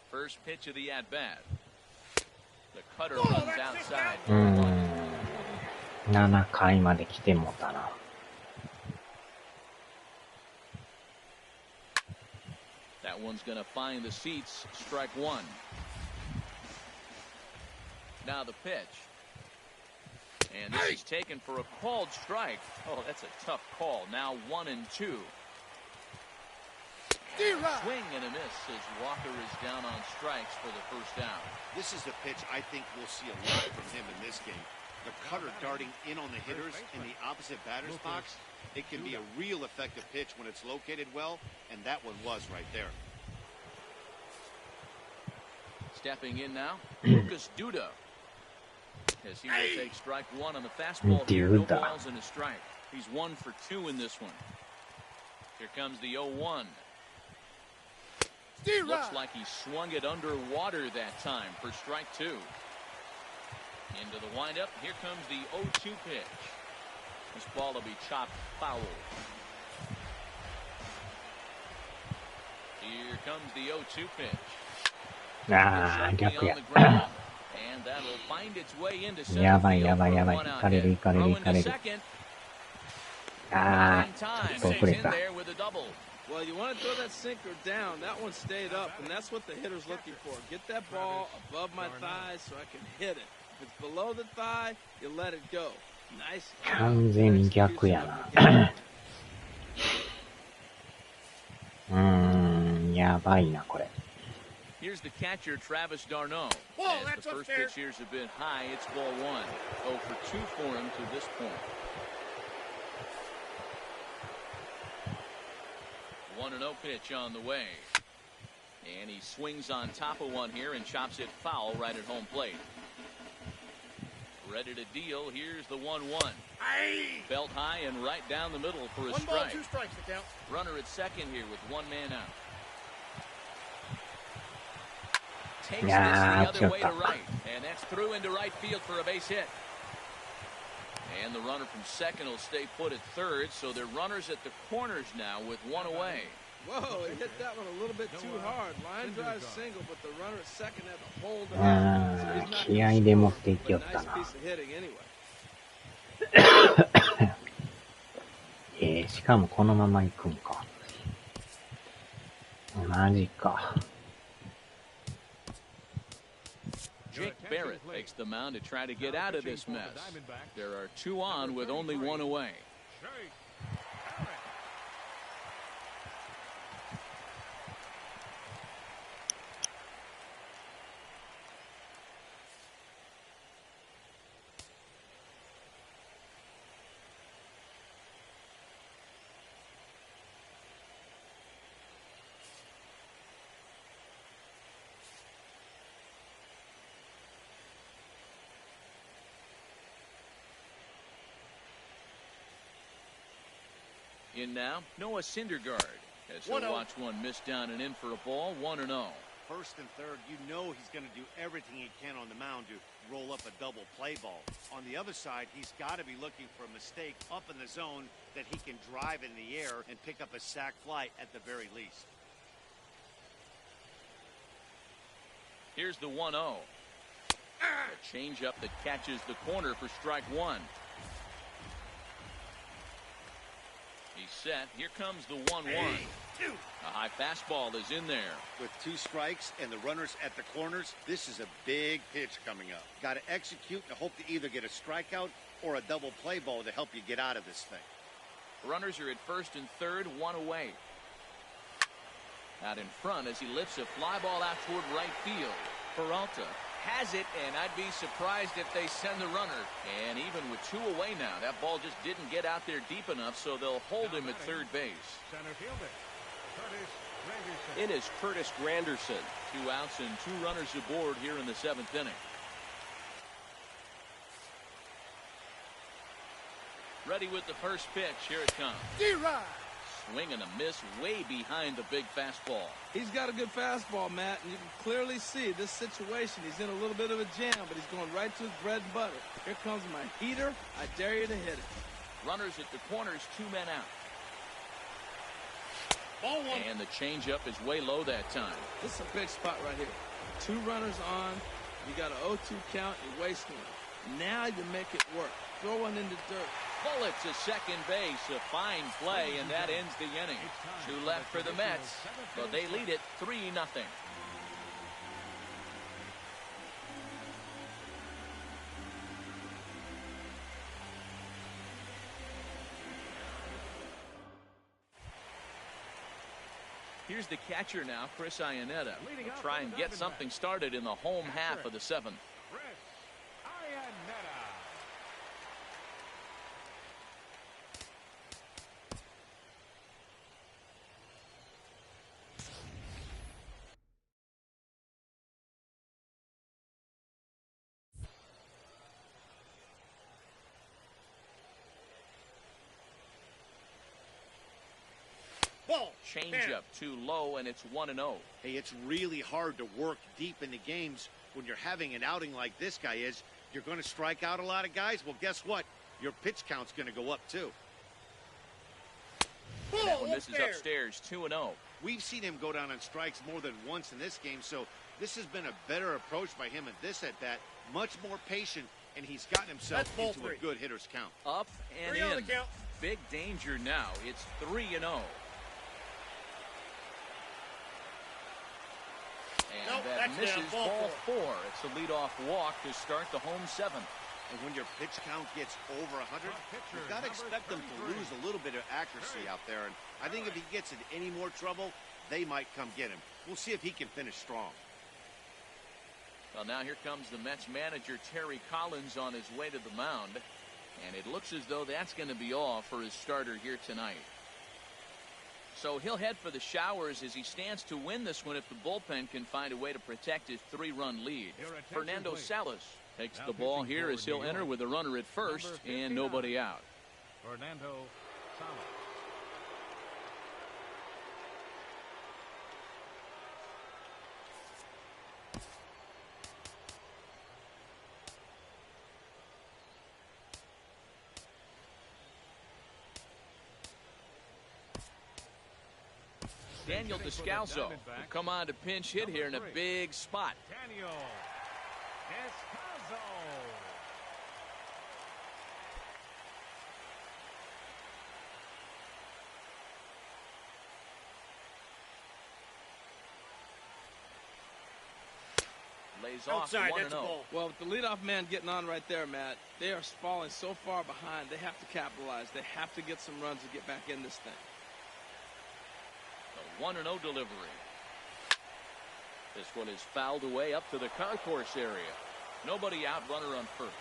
First pitch of the at-bat. The cutter runs outside. 7回まで来てもたな。That one's going to find the seats. Strike 1. Now the pitch. And this is taken for a called strike. Oh, that's a tough call. Now 1-2. Swing and a miss as Walker is down on strikes for the first out. This is the pitch I think we'll see a lot from him in this game. The cutter darting in on the hitters in the opposite batter's box. It can be a real effective pitch when it's located well, and that one was right there. Stepping in now, Lucas Duda. As he will take strike 1 on the fastball here, no balls and a strike. He's 1 for 2 in this one. Here comes the 0-1. Looks like he swung it underwater that time for strike 2. Into the windup, here comes the 0-2 pitch. This ball will be chopped foul. Here comes the 0-2 pitch. あー、逆や。 And that'll find its way into center やばいやばい field やばい。 for 行 one かれる out. 行かれる行かれる。あー、ちょっと遅れた。 Well, you want to throw that sinker down. That one stayed up, and that's what the hitter's looking for. Get that ball above my thigh so I can hit it. If it's below the thigh, you let it go. Nice. 完全に逆やな。やばいな、これ。 Here's the catcher, Travis d'Arnaud. As the first pitch here's a bit high, it's ball 1. 0 for 2 for him to this point. 1-0 pitch on the way. And he swings on top of one here and chops it foul right at home plate. Ready to deal. Here's the 1-1. Belt high and right down the middle for a strike. 1 ball, 2 strikes to count. Runner at second here with 1 man out. Takes this the other way to right, and that's through into right field for a base hit. And the runner from second will stay put at third, so they're runners at the corners now with 1 away. Whoa, he hit that one a little bit too hard. Line drive single, but the runner at second had to hold it out. So he's not 気合で持っていきよったな。 nice piece of hitting anyway. しかもこのまま行くんか。マジか。 Jake Barrett takes the mound to try to get out of this mess. There are 2 on with only 1 away. In now, Noah Syndergaard as he'll watch one miss down and in for a ball, 1-0. First and third, you know he's going to do everything he can on the mound to roll up a double play ball. On the other side, he's got to be looking for a mistake up in the zone that he can drive in the air and pick up a sac fly at the very least. Here's the 1-0. A changeup that catches the corner for strike 1. set. Here comes the 1-1. A high fastball is in there. With 2 strikes and the runners at the corners, this is a big pitch coming up. Got to execute and hope to either get a strikeout or a double play ball to help you get out of this thing. Runners are at first and third, 1 away. Out in front as he lifts a fly ball out toward right field. Peralta has it, and I'd be surprised if they send the runner. And even with 2 away now, that ball just didn't get out there deep enough, so they'll hold him at third base. Center fielder, Curtis Granderson. It is Curtis Granderson. 2 outs and 2 runners aboard here in the 7th inning. Ready with the first pitch. Here it comes. Swing and a miss way behind the big fastball. He's got a good fastball, Matt, and you can clearly see this situation. He's in a little bit of a jam, but he's going right to his bread and butter. Here comes my heater. I dare you to hit it. Runners at the corners, 2 men out. Ball 1. And the changeup is way low that time. This is a big spot right here. 2 runners on. You got an 0-2 count. You're wasting it. Now you make it work. Throw one in the dirt. Bullet to second base. A fine play, and that ends the inning. 2 left for the Mets, but they lead it 3-0. Here's the catcher now, Chris Iannetta. Will try and get something started in the home half of the 7th. Chris Iannetta. Changeup too low, and it's 1-0. Hey, it's really hard to work deep in the games when you're having an outing like this guy is. You're going to strike out a lot of guys. Well, guess what? Your pitch count's going to go up, too. That one misses upstairs, 2-0. We've seen him go down on strikes more than once in this game, so this has been a better approach by him at this at-bat. Much more patient, and he's gotten himself into a good hitter's count. Up and in. Big danger now. It's 3-0. And that misses ball 4. It's a leadoff walk to start the home 7th. And when your pitch count gets over 100, you've got to expect them to lose a little bit of accuracy out there. And I think if he gets in any more trouble, they might come get him. We'll see if he can finish strong. Well, now here comes the Mets manager, Terry Collins, on his way to the mound. And it looks as though that's going to be all for his starter here tonight. So he'll head for the showers as he stands to win this one if the bullpen can find a way to protect his 3-run lead. Fernando Salas takes the ball here as he'll enter with a runner at first and nobody out. Fernando Salas. Daniel Descalso will come on to pinch hit here in a big spot. Daniel Descalso. Lays off 1-0. Well, with the leadoff man getting on right there, Matt, they are falling so far behind. They have to capitalize. They have to get some runs to get back in this thing. The 1-0 delivery. This one is fouled away up to the concourse area. Nobody out, runner on first.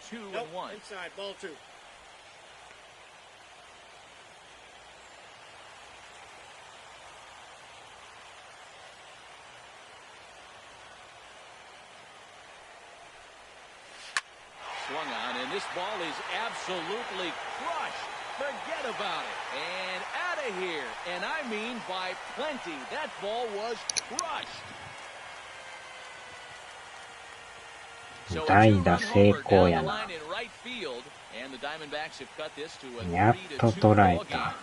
Two and one. Inside, ball 2. Swung on, and this ball is absolutely crushed. Forget about it. And out of here. And I mean by plenty. That ball was crushed. So 代打成功やな。 right field, and the Diamondbacks have cut this to a やっと捉えた。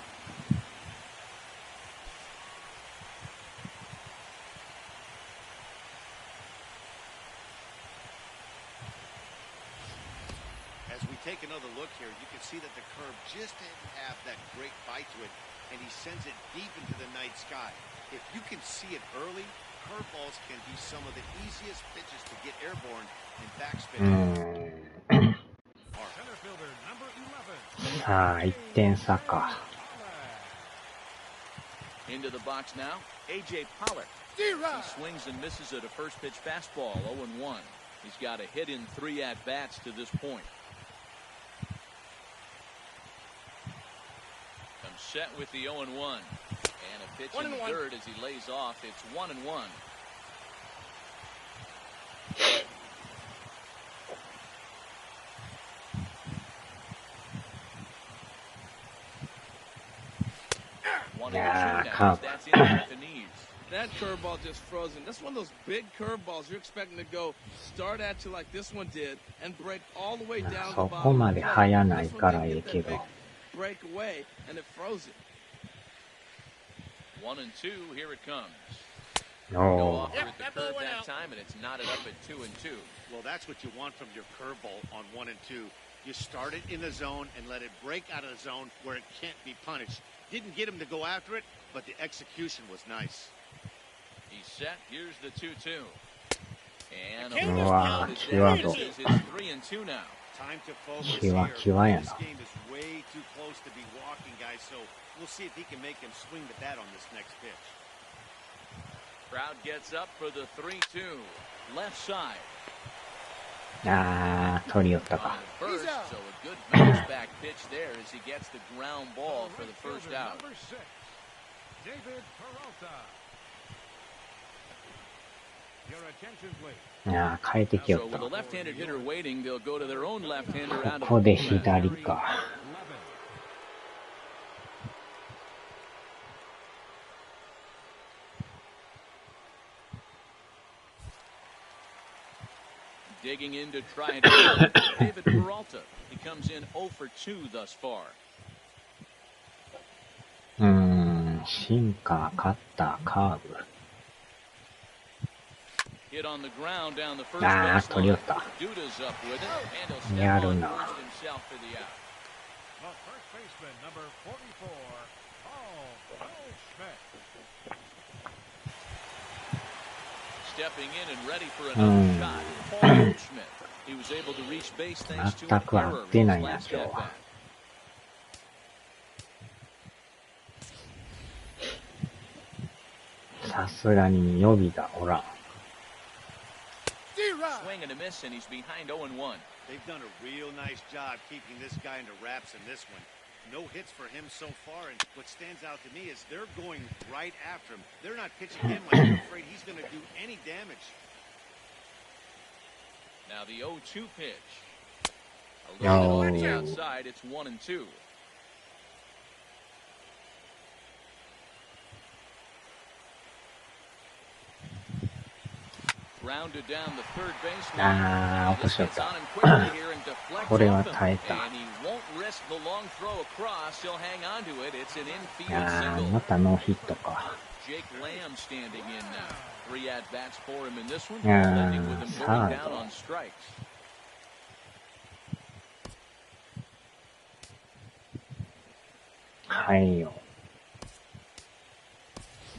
take another look here, you can see that the curve just didn't have that great bite to it, and he sends it deep into the night sky. If you can see it early, curveballs can be some of the easiest pitches to get airborne and backspin. Center fielder number 11. さあ、1点差か。Into the box now, A.J. Pollock. He swings and misses at a first pitch fastball, 0-1. He's got a hit in 3 at-bats to this point. Comes set with the 0-1. And a pitch in the third as he lays off. It's 1-1. Yeah, come. That curveball just frozen. That's one of those big curveballs you're expecting to go start at you like this one did and break all the way down the そ bottom. こまで早ないからいいけど。 Break away and it froze it. 1-2. Here it comes. No. No offer at the curve that time, and it's knotted up at 2-2. Well, that's what you want from your curveball on 1 and 2. You start it in the zone and let it break out of the zone where it can't be punished. Didn't get him to go after it, but the execution was nice. He's set. Here's the 2-2. And Wow, it's 3-2 now. Time to focus here. This game is way too close to be walking, guys, so we'll see if he can make him swing the bat on this next pitch. Crowd gets up for the 3-2. Left side. あー、取り寄ったか。 First, so a good bounce back pitch there as he gets the ground ball for the first out. Number 6, David Peralta. Your attention, please. いやー、変えてきよ So っ with a た。 left-handed hitter waiting, they'll go to their own left-hander out こ of こ the で bullpen. 左か。 Digging in to try and hit David Peralta. He comes in 0 for 2 thus far. シンカー、カッター、カーブ。 Hit on the ground down the first あー、 base 取り寄 line. った。 Duda's up with it, and he'll step や on るな。 first himself for the out. The first baseman, number 44, Paul Goldschmidt. Stepping in and ready for another shot, Paul Goldschmidt. He was able to reach base thanks to 全 an く合 error っ in て his ないな、 last 今日 at は。 bat. さすがに予備がおらん。 Swing and a miss, and he's behind 0-1. They've done a real nice job keeping this guy into wraps in this one. No hits for him so far, and what stands out to me is they're going right after him. They're not pitching him like they're afraid he's going to do any damage. Now the 0-2 pitch. A little bit on the No. outside, it's 1-2. Grounded down the third baseline. あー、落と This しちゃっ gets た。 on him quickly here and deflects これは off him. 耐えた。 And he won't risk the long throw across. He'll hang on to it. It's an い infield やー、 single. またノーヒットか。 Jake Lamb standing in now. 3 at-bats for him in this one. Yeah, Ending with him going down on strikes. はいよ。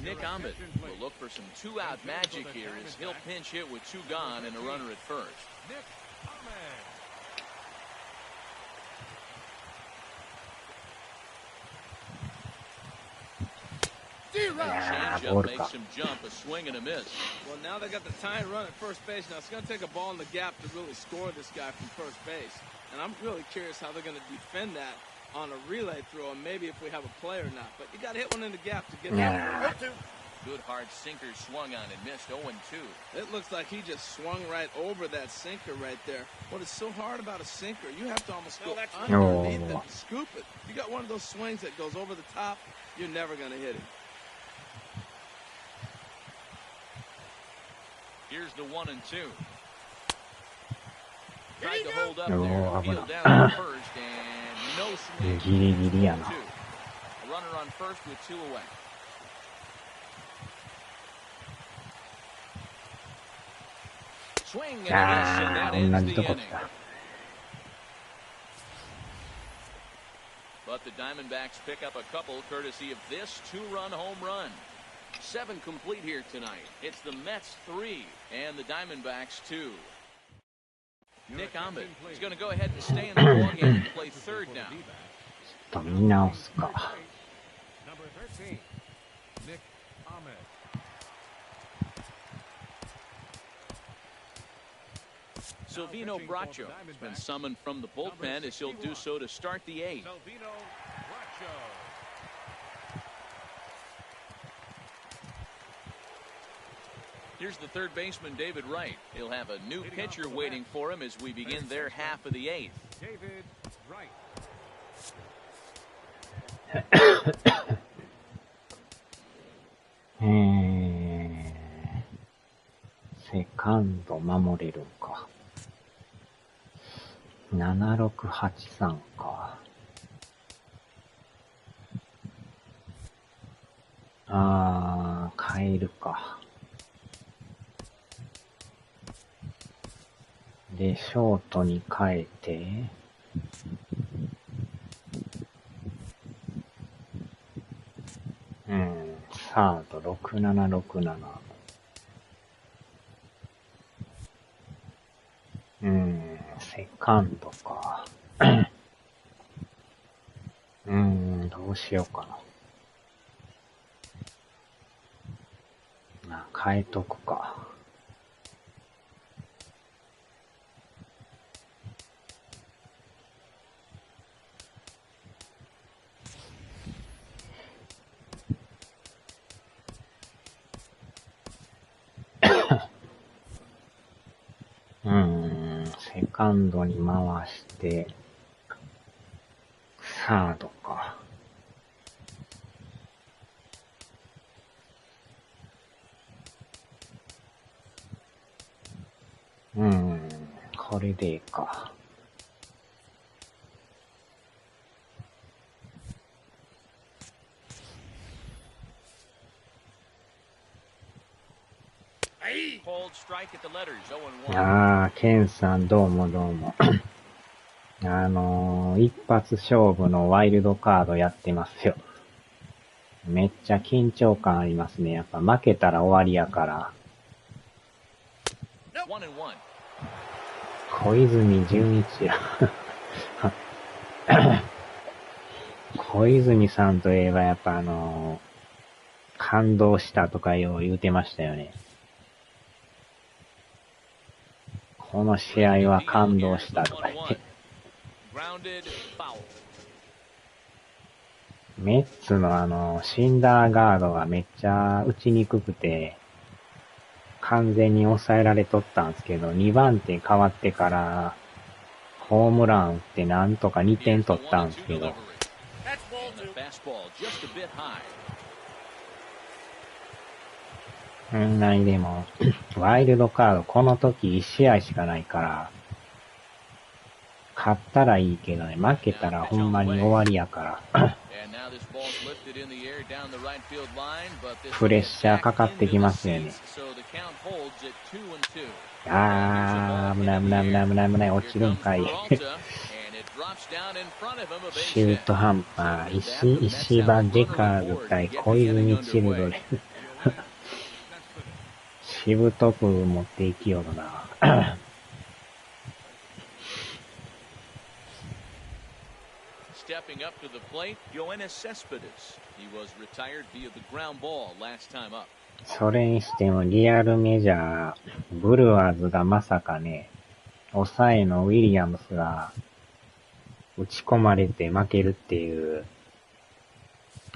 Nick Ahmed will look for some 2-out magic here as he'll pinch hit with 2 gone and a runner at first. Nick Ahmed. Changeup makes him jump, a swing and a miss. Well, now they got the tying run at first base. Now it's going to take a ball in the gap to really score this guy from first base. And I'm really curious how they're going to defend that on a relay throw, and maybe if we have a play or not. But you got to hit one in the gap to get that. Good hard sinker swung on and missed 0-2. It looks like he just swung right over that sinker right there. What is so hard about a sinker, you have to almost go underneath it and scoop it. You got one of those swings that goes over the top, you're never going to hit it. Here's the 1-2. Tried to hold up No, there. I'm Field gonna- down to first and no swing. ギリギリやな。 A runner on first with 2 away. Swing and a miss, and あ that ー、同 ends じ the とこ inning. 来た。the Diamondbacks pick up a couple courtesy of this two-run home run. 7 complete here tonight. It's the Mets 3 and the Diamondbacks 2. Nick Ahmed is going to go ahead and stay in the ballgame and play third now. ちょっと見直すか。Number 13, Nick Ahmed. Silvino Bracho has been summoned from the bullpen as he'll do so to start the 8th. Silvino Bracho. Here's the third baseman, David Wright. He'll have a new pitcher waiting for him as we begin their half of the 8th. David Wright. セカンド守れるんか。7683か。変えるか。で、ショートに変えて、サード6767。セカンドか。どうしようかな。変えとくか。セカンドに回して、サードか。これでいいか。ケンさんどうもどうも。一発勝負のワイルドカードやってますよ。めっちゃ緊張感ありますね。やっぱ負けたら終わりやから。小泉純一や。小泉さんといえばやっぱ感動したとかよう言うてましたよね。この試合は感動したとか言って。メッツのシンダーガードがめっちゃ打ちにくくて、完全に抑えられとったんですけど、2番手変わってから、ホームラン打ってなんとか2点取ったんですけど、何でも、ワイルドカードこの時1試合しかないから、勝ったらいいけどね、負けたらほんまに終わりやから、プレッシャーかかってきますよね。危ない危ない危ない危ない危ない、落ちるんかい。シュートハンパー、石場デカーズ対小泉チルドレン。しぶとく持っていきよるな。Stepping up to the plate, Yoenis Cespedes. He was retired via the ground ball last time up. それにしてもリアルメジャー、ブルワーズがまさかね、抑えのウィリアムスが打ち込まれて負けるっていう、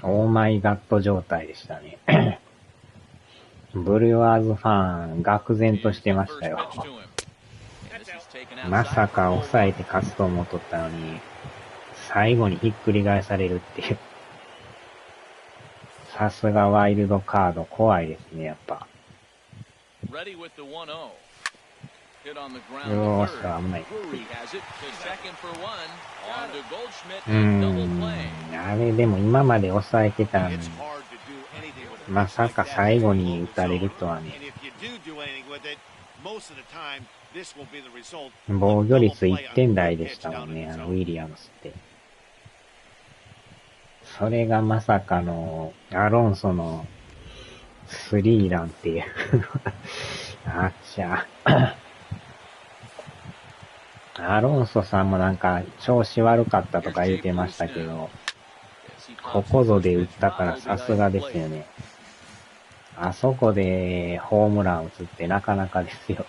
オーマイガッド状態でしたね。ブルワーズファン、愕然としてましたよ。まさか抑えて勝つと思っとったのに、最後にひっくり返されるっていう。さすがワイルドカード怖いですね、やっぱ。よーし、危ない。あれでも今まで抑えてたのに、まさか最後に打たれるとはね。防御率1点台でしたもんね、ウィリアムスって。それがまさかのアロンソのスリーランっていう。あっちゃ。アロンソさんもなんか調子悪かったとか言ってましたけど、ここぞで打ったからさすがですよね。あそこでホームラン打つってなかなかですよ。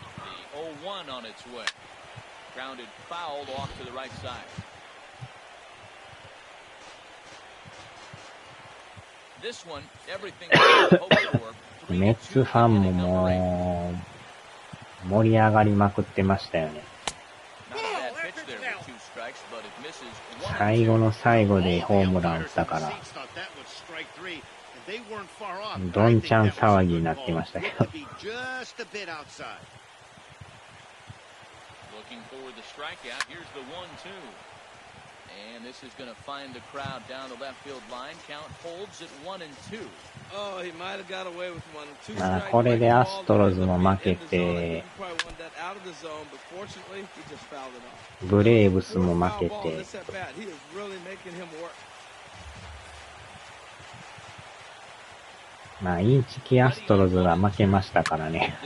メッツファンももう盛り上がりまくってましたよね。最後の最後でホームラン打ったから、どんちゃん騒ぎになってましたけど。And this is going to find the crowd down the left field line. Count holds at 1-2. Oh, he might have got away with 1-2. まあこれでアストロズも負けて、ブレーブスも負けて、まあインチキアストロズが負けましたからね。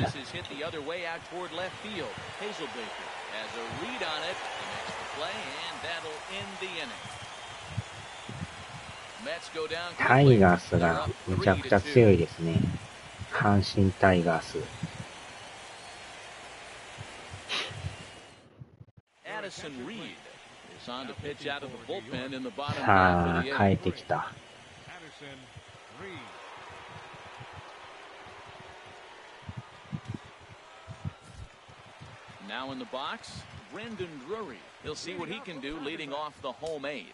タイガースがむちゃくちゃ強いですね。阪神タイガース。さあ、変えてきた。Now in the box, Brendan Drury. He'll see what he can do leading off the home eighth.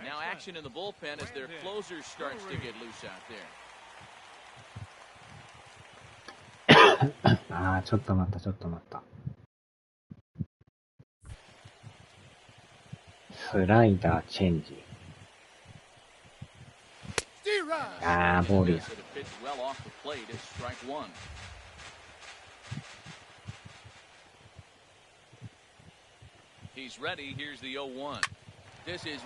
Now action in the bullpen as their closer starts to get loose out there. ああ、ちょっと待った。スライダーチェンジ。ああ、ボールや。He's ready. Here's the 0-1. This is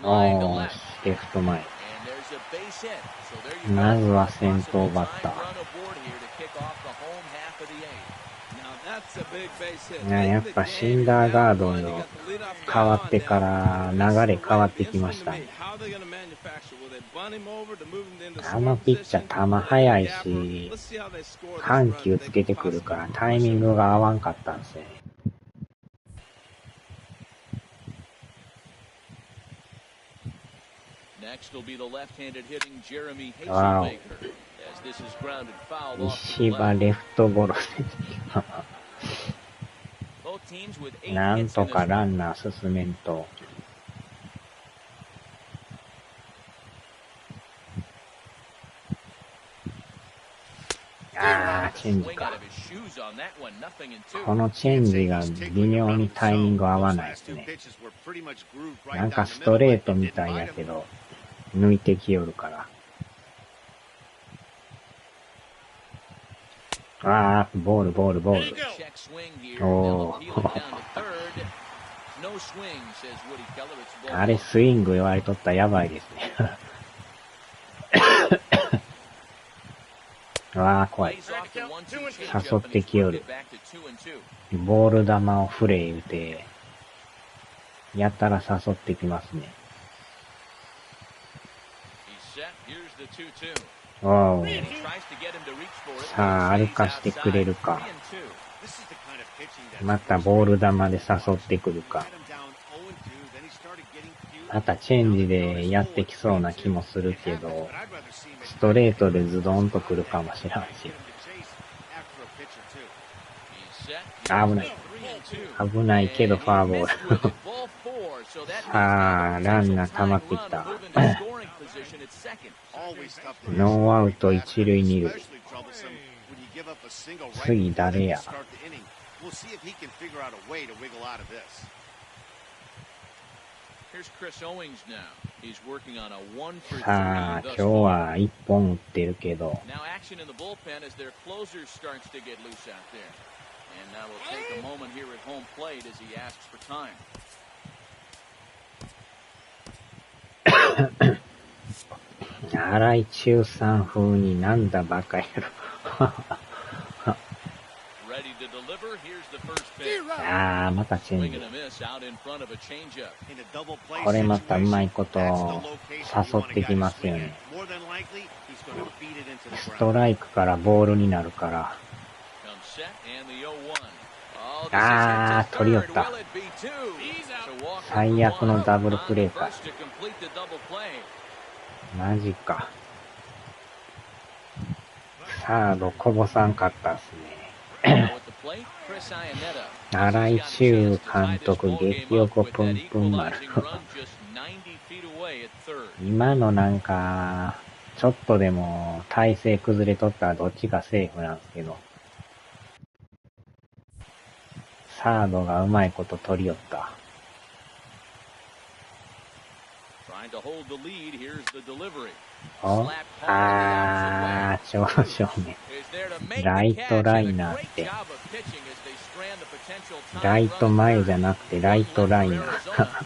レフト前。And there's a base hit. So there you go. まずは先頭バッター。やっぱシンダーガードの変わってから流れ変わってきましたね。あのピッチャー球速いし、緩急つけてくるからタイミングが合わんかったんですよね。Next will be the left-handed hitting Jeremy Hazelbaker. As this is grounded foul off the 石場レフトゴロなんとかランナー進めんと。あー、チェンジか。このチェンジが微妙にタイミング合わないですね。なんかストレートみたいやけど、抜いてきよるから。あー、ボール。おー。あれスイング言われとったらやばいですね。あー、怖い。誘ってきよる。ボール球を振れ言うて、やったら誘ってきますね。おー。さあ、歩かしてくれるか。またボール球で誘ってくるか。またチェンジでやってきそうな気もするけど、ストレートでズドンと来るかもしれないし。危ないけどファーボール。さあ、ランナー溜まってきた。ノーアウト一塁二塁。次誰や。さあ、今日は一本打ってるけど。And now we'll take a moment here at home plate as he asks for time. 荒井中さん風になんだバカ野郎。あー、またチェンジ。これまたうまいこと誘ってきますよね。ストライクからボールになるから。あー、取り寄った。最悪のダブルプレーか。マジか。サードこぼさんかったっすね。荒井中監督激横プンプン丸。今のなんか、ちょっとでも体勢崩れとったらどっちがセーフなんですけど。サードがうまいこと取り寄った。おあー、正面。ライトライナーって。ライト前じゃなくてライトライナー。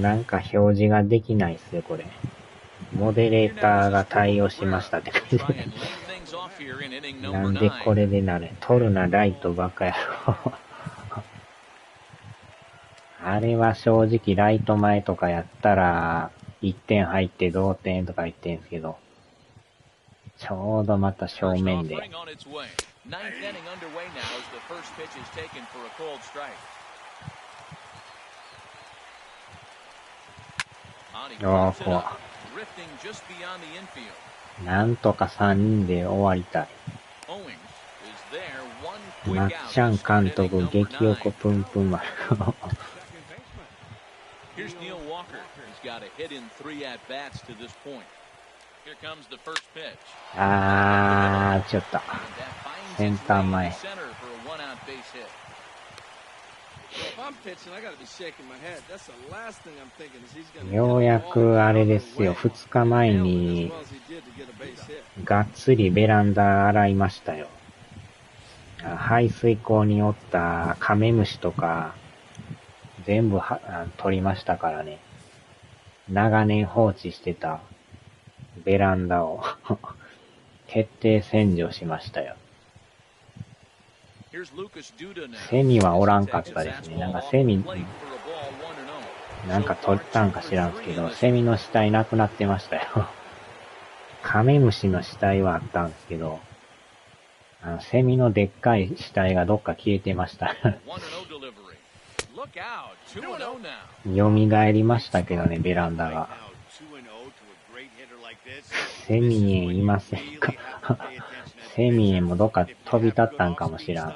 なんか表示ができないっすよ、これ。モデレーターが対応しましたって感じで。なんでこれでなれ。取るなライトばっかやろ。あれは正直ライト前とかやったら、1点入って同点とか言ってんすけど、ちょうどまた正面で。なんとか3人で終わりたい。まっちゃん監督激横プンプン丸。あー、ちょっと。センター前。ようやくあれですよ、2日前にがっつりベランダ洗いましたよ。排水溝におったカメムシとか全部取りましたからね。長年放置してたベランダを徹底洗浄しましたよ。セミはおらんかったですね。なんかセミ、なんか取ったんか知らんすけど、セミの死体なくなってましたよ。カメムシの死体はあったんですけど、セミのでっかい死体がどっか消えてました。蘇りましたけどね、ベランダが。セミエンいませんか？セミエンもどっか飛び立ったんかもしらん。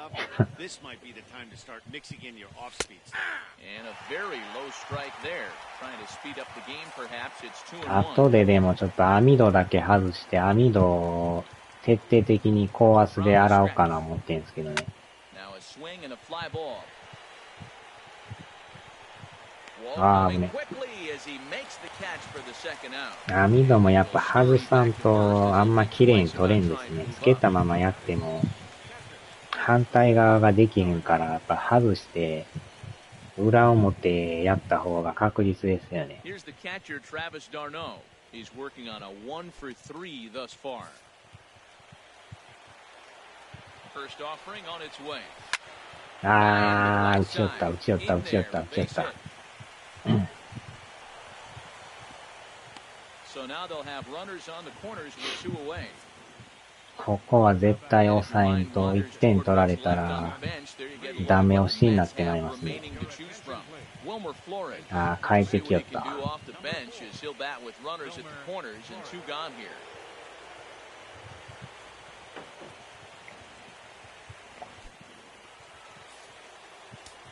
後ででもちょっと網戸だけ外して網戸を徹底的に高圧で洗おうかな思ってんすけどね。あー、危ね。網戸もやっぱ外さんとあんま綺麗に取れんですね。つけたままやっても反対側ができへんからやっぱ外して裏表やった方が確実ですよね。あー、打ち寄った。ここは絶対抑えんと1点取られたらダメ押しになってまいりますね。あー、変えてきよった。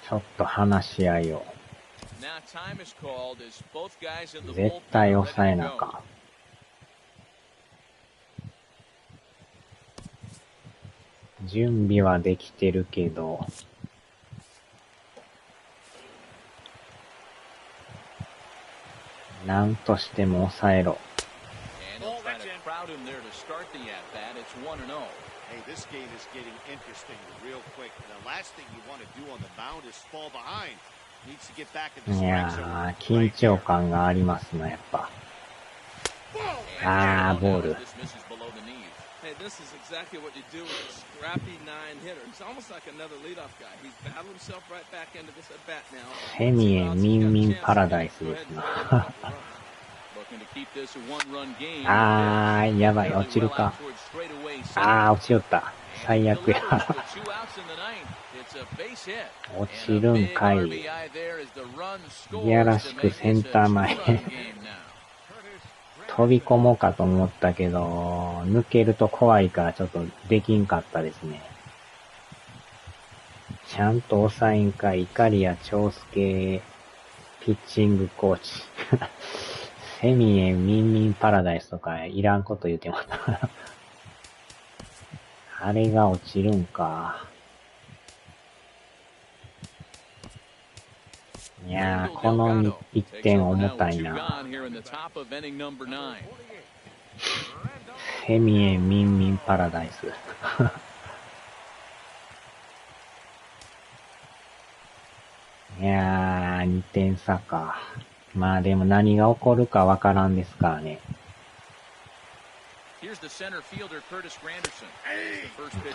ちょっと話し合いを。絶対抑えなあかん。準備はできてるけど、なんとしても抑えろ。Hey, this game is getting interesting real quick. The last thing you want to do on the mound is fall behind. いやー、緊張感がありますな、やっぱ。あー、ボール。Hey, this is exactly what you do with a scrappy 9-hitter. He's almost like another leadoff guy. He's battled himself right back into this at bat now. セミエミンミンパラダイスですな。あー、やばい、落ちるか。あー、落ちよった。最悪や。落ちるんかい。いやらしくセンター前。飛び込もうかと思ったけど、抜けると怖いからちょっとできんかったですね。ちゃんと抑えんかい、イカリア長介、ピッチングコーチ。セミエミンミンパラダイスとかいらんこと言ってました。あれが落ちるんか。いやー、この1点重たいな。セミエミンミンパラダイス。いやー、2点差か。まあでも何が起こるかわからんですからね。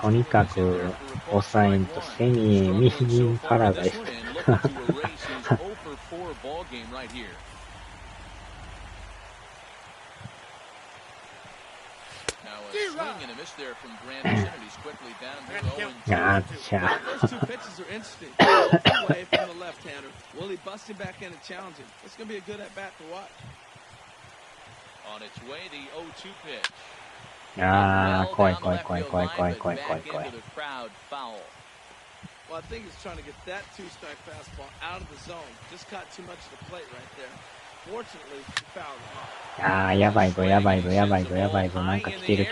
とにかく抑えんとセミエミンミンパラダイス。Gotcha. Those two pitches are interesting. Away from the left-hander. Will he bust him back in and challenge him? It's going to be a good at-bat to watch. On its way, the 0-2 pitch. 怖い。Well, I think he's trying to get that two-strike fastball out of the zone. Just caught too much of the plate right there. Fortunately, he fouled it off. やばいぞ。なんか来てる。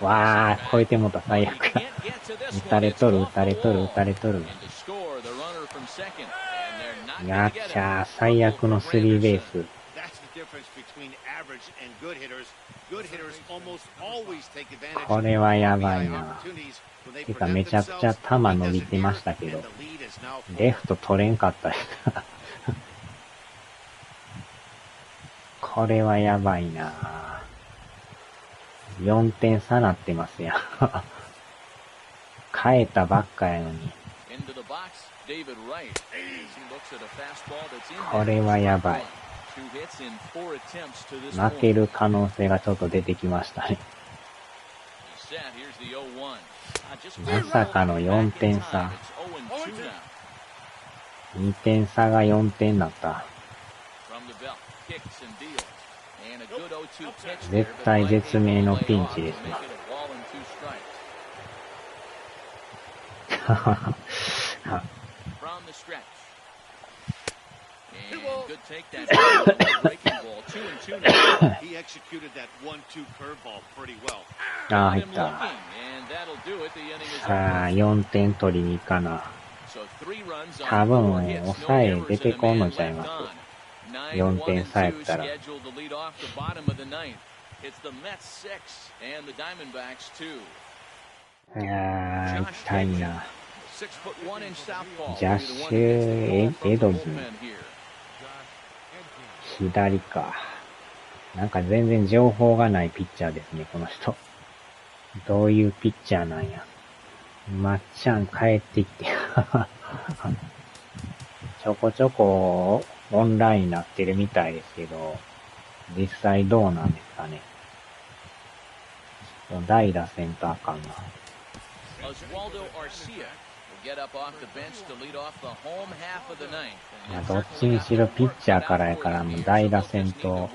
わー、超えてもた、最悪。打たれとる。やっちゃー、最悪のスリーベース。これはやばいな。てかめちゃくちゃ球伸びてましたけど、レフト取れんかったです。これはやばいな。4点差なってますやん。変えたばっかやのに。これはやばい。負ける可能性がちょっと出てきましたね。まさかの4点差。2点差が4点になった。絶対絶命のピンチですね。ああ、入った。さあ、4点取りに行かな。多分、抑え出てこんのちゃいます。4点差やったら。いやー、痛いな。ジャッシュ・エドギン。左か。なんか全然情報がないピッチャーですね、この人。どういうピッチャーなんや。まっちゃん帰ってきて。ちょこちょこオンラインになってるみたいですけど、実際どうなんですかね。代打センター感が。いや、どっちにしろピッチャーからやからもう代打戦と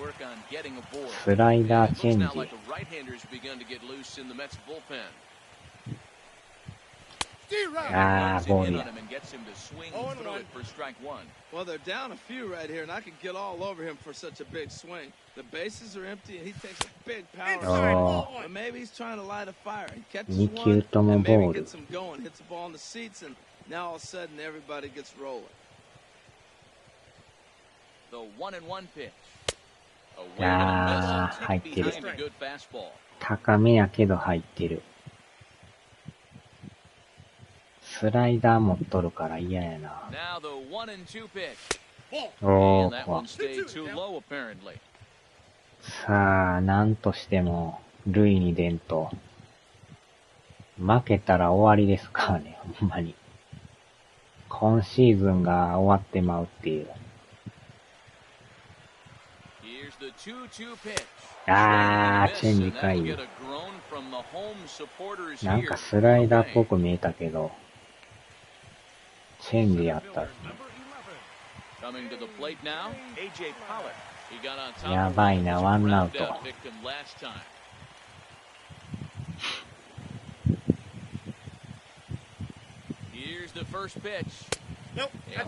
スライダーチェンジ。あー、ボールや。Well, they're down a few right here, and I could get all over him for such a big swing. The bases are empty, and he takes a big power swing. But maybe he's trying to light a fire. He catches one, and maybe gets him going, hits the ball in the seats, and now all of a sudden everybody gets rolling. The 1-1 pitch. あー、入ってる。高めやけど入ってる。スライダー持っとるから嫌やな。Now the 1-2 pitch. お And ー、that 怖 one stayed too low, apparently. さあ、なんとしても、塁に出んと。負けたら終わりですからね、ほんまに。今シーズンが終わってまうっていう。Here's the 2-2 pitch. あー、チェンジかい。なんかスライダーっぽく見えたけど、チェンジやった。やばいな、ワンアウト。と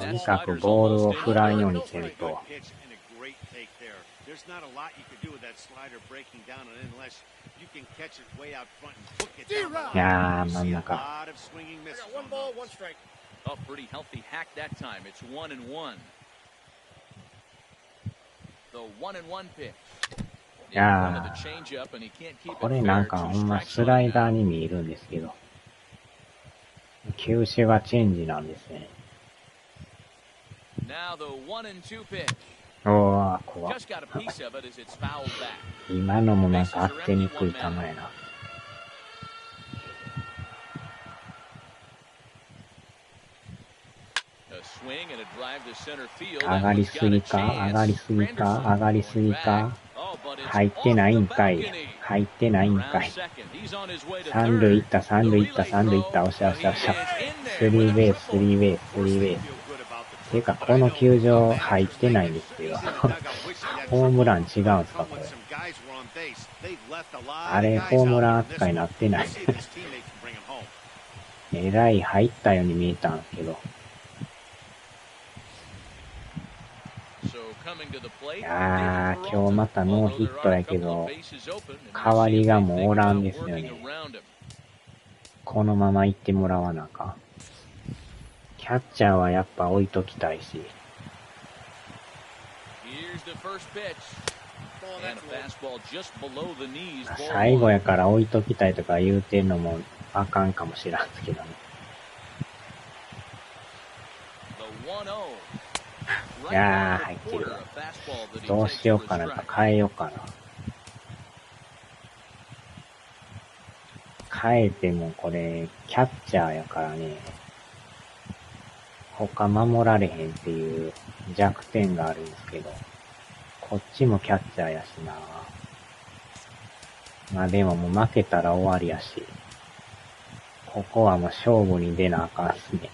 にかくボールを振らんようにせんと。There's not a lot you could do with that slider breaking down and unless you can catch it way out front and hook it down. いやー、真ん中。One ball, one strike. Oh, pretty healthy hack that time. It's 1-1. The 1-1 pitch. いやー、これなんかほんまスライダーに見えるんですけど、球種がチェンジなんですね。Now the 1-2 pitch. おー、怖っ。今のもなんか当てにくい球やな。上がりすぎか、上がりすぎか、上がりすぎか。入ってないんかい。入ってないんかい。三塁行った、三塁行った、三塁行った。おしゃおしゃおしゃ。スリーベース、スリーベース、スリーベース。ていうか、この球場入ってないんですけど、ホームラン違うんすか、これ。あれ、ホームラン扱いになってない。えらい入ったように見えたんですけど。いやー、今日またノーヒットやけど、代わりがもうおらんですよね。このまま行ってもらわなあかん。キャッチャーはやっぱ置いときたいし。最後やから置いときたいとか言うてんのもあかんかもしらんすけどね。いやー、入ってる。どうしようかなと変えようかな。変えてもこれ、キャッチャーやからね。他守られへんっていう弱点があるんですけど、こっちもキャッチャーやしな。まあでももう負けたら終わりやし、ここはもう勝負に出なあかんっすね。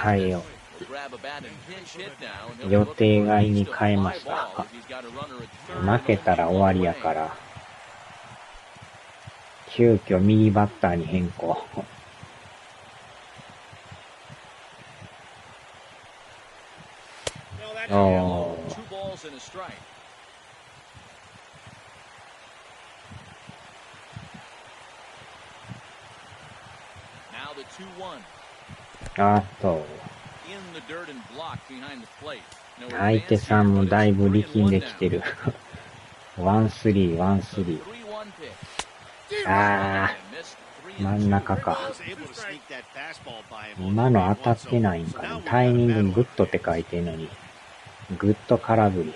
変えよう。予定外に変えました。負けたら終わりやから、急遽右バッターに変更。おー。あっと。相手さんもだいぶ力んできてる。ワンスリー、ワンスリー。あー、真ん中か。今の当たってないんかな。タイミンググッドって書いてんのに。グッド空振り。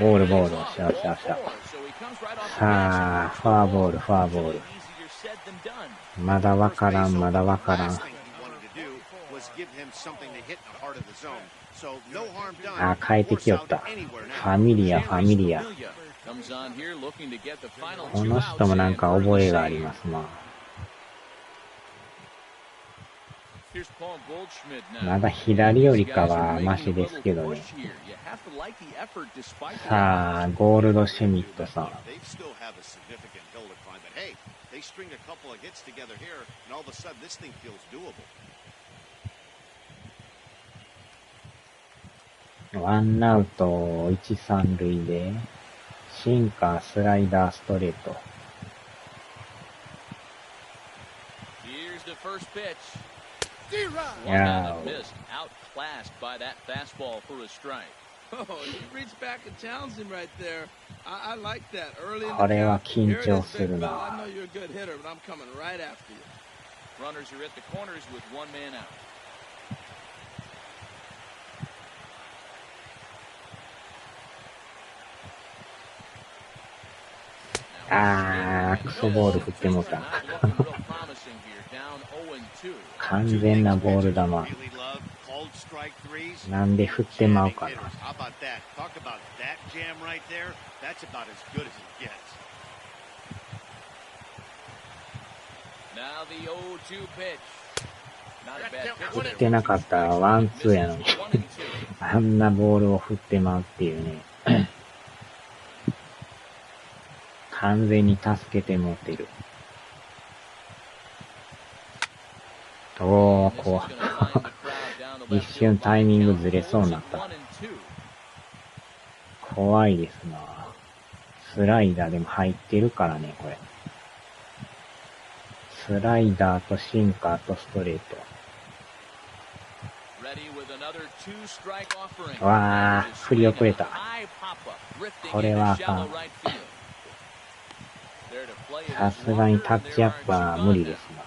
ボールボール、おしゃおしゃおしゃ。さあ、フォアボール、フォアボール。まだわからん、まだわからん。あ、変えてきよった。ファミリア、ファミリア。この人もなんか覚えがありますな。まだ左よりかはマシですけどね。さあ、ゴールドシュミットさん。ワンアウト1、3塁で、シンカー、スライダー、ストレート。いやー。これは緊張するな。Runners are at the corners with one man out. クソボール振ってもうた。完全なボール球。なんで振ってまうかな。振ってなかったらワンツーやのに。あんなボールを振ってまうっていうね。完全に助けて持ってる。怖一瞬タイミングずれそうになった。怖いですな。スライダーでも入ってるからね、これ。スライダーとシンカーとストレート。振り遅れた。これはあかん。さすがにタッチアップは無理ですな。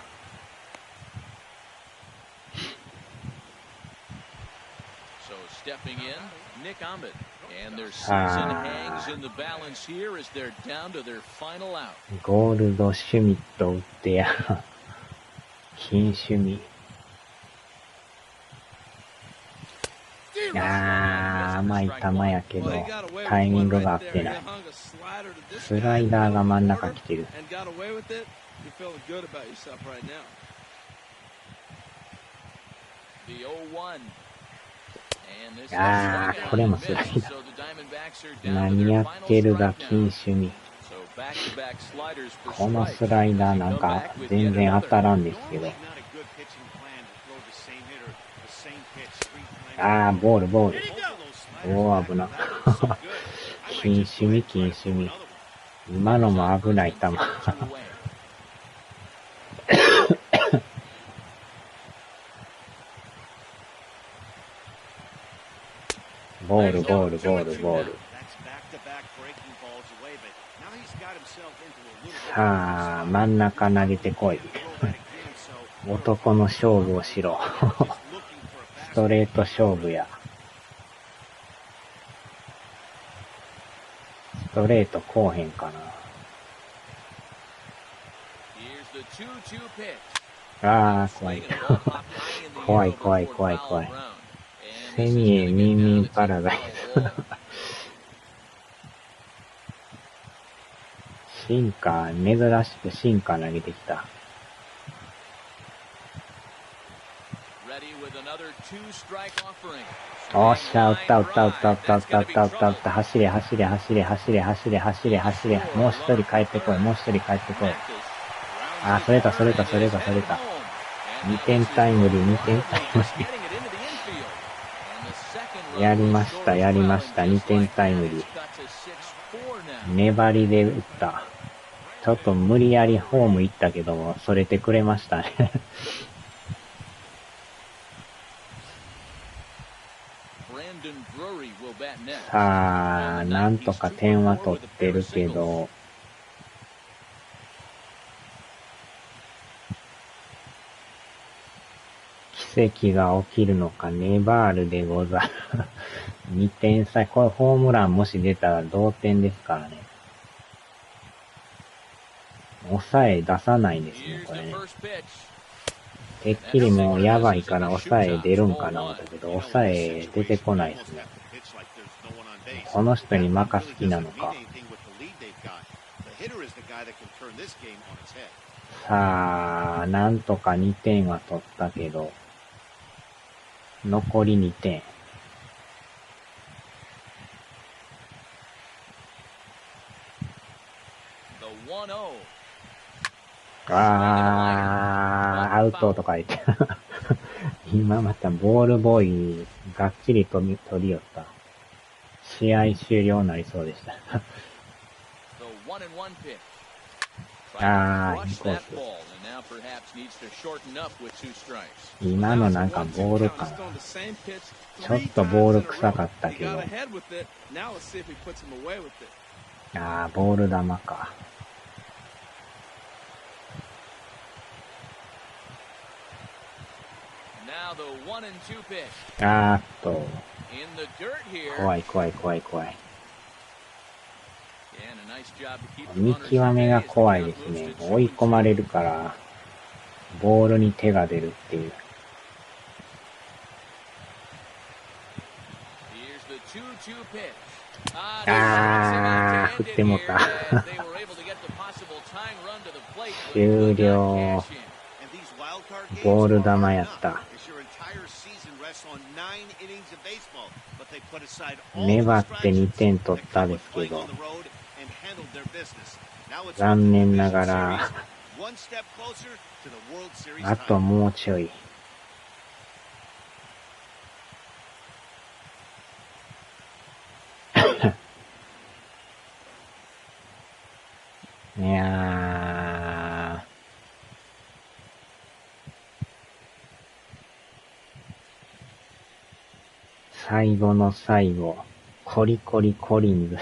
ゴールドシュミット打ってや。金シュミ。甘い球やけど、タイミングが合ってない。スライダーが真ん中来てる。これもスライダー。何やってるが金シュミ。このスライダーなんか全然当たらんですけど。ボール。危な。金シュミ。今のも危ない球。ボール。さあ、真ん中投げてこい。男の勝負をしろ。ストレート勝負や。ストレートこうへんかな。怖い。怖い。セミエミンミンパラダイス。シンカー、珍しくシンカー投げてきた。おっしゃ、打った。走れ。もう一人帰ってこい。それた。2点タイムリー。やりました。2点タイムリー。粘りで打った。ちょっと無理やりホーム行ったけど、それてくれましたね。さあ、なんとか点は取ってるけど、奇跡が起きるのか、ネバールでござる。2点差、これホームランもし出たら同点ですからね。抑え出さないですね、これね。てっきりもうやばいから抑え出るんかな思ったけど、抑え出てこないですね。この人に任す気なのか。さあ、なんとか2点は取ったけど、残り2点。アウトとか言って。今またボールボーイがっちり取り寄った。試合終了になりそうでした。インコース。now perhaps needs to shorten up with 2 strikes. 今のなんかボールかな。ちょっとボール臭かったけど。ああ、ボール球か。Now the 1 and 2 pitch. あーっと、 In the dirt here. 怖い怖い怖い怖い。 And a nice job to keep the 見 runners 極めが in base. 怖いですね。追い込まれるから、ボールに手が出るっていう。Here's the 2-2 pitch. あー、振ってもた。終了。ボール球やった。粘って2点取ったですけど、残念ながら、あともうちょい。いやー、最後の最後、コリコリコリンズ。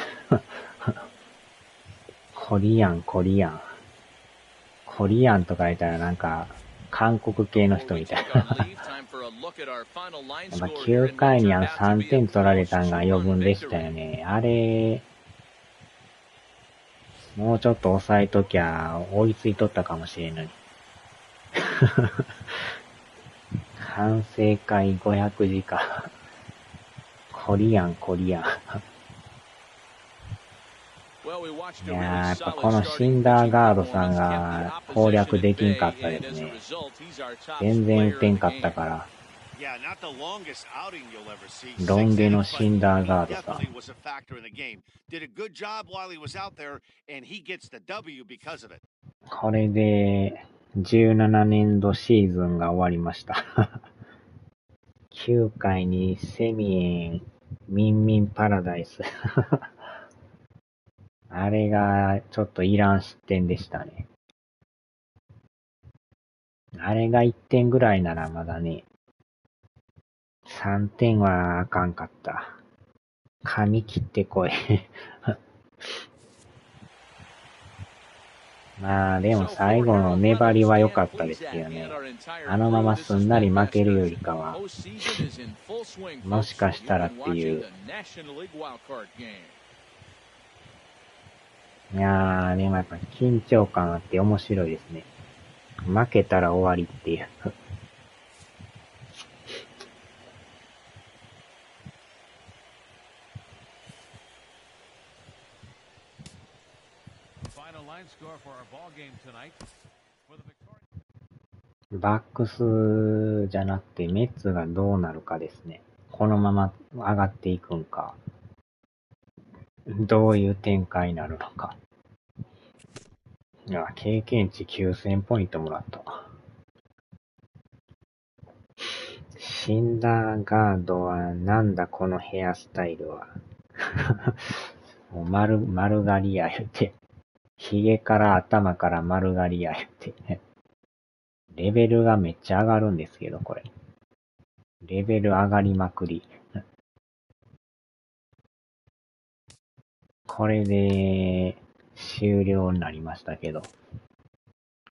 コリアン、コリアン。コリアンとか言ったらなんか、韓国系の人みたいな。やっぱ9回に3点取られたんが余分でしたよね。あれ、もうちょっと抑えときゃ追いついとったかもしれんのに。反省会500字か。コリアン、コリアン。いやー、やっぱこのシンダーガードさんが攻略できんかったですね。全然打てんかったから。ロン毛のシンダーガードさん。これで17年度シーズンが終わりました。9回にセミエン、ミンミンパラダイス。あれがちょっといらん失点でしたね。あれが1点ぐらいならまだね、3点はあかんかった。髪切ってこい。まあでも最後の粘りは良かったですよね。あのまますんなり負けるよりかは、もしかしたらっていう。いやー、でもやっぱ緊張感あって面白いですね。負けたら終わりっていう。バックスじゃなくてメッツがどうなるかですね。このまま上がっていくんか。どういう展開になるのか。いや、経験値9000ポイントもらった。シンダーガードはなんだこのヘアスタイルは。もう丸刈りや言うて。髭から頭から丸刈りや言うて。レベルがめっちゃ上がるんですけど、これ。レベル上がりまくり。これで終了になりましたけど。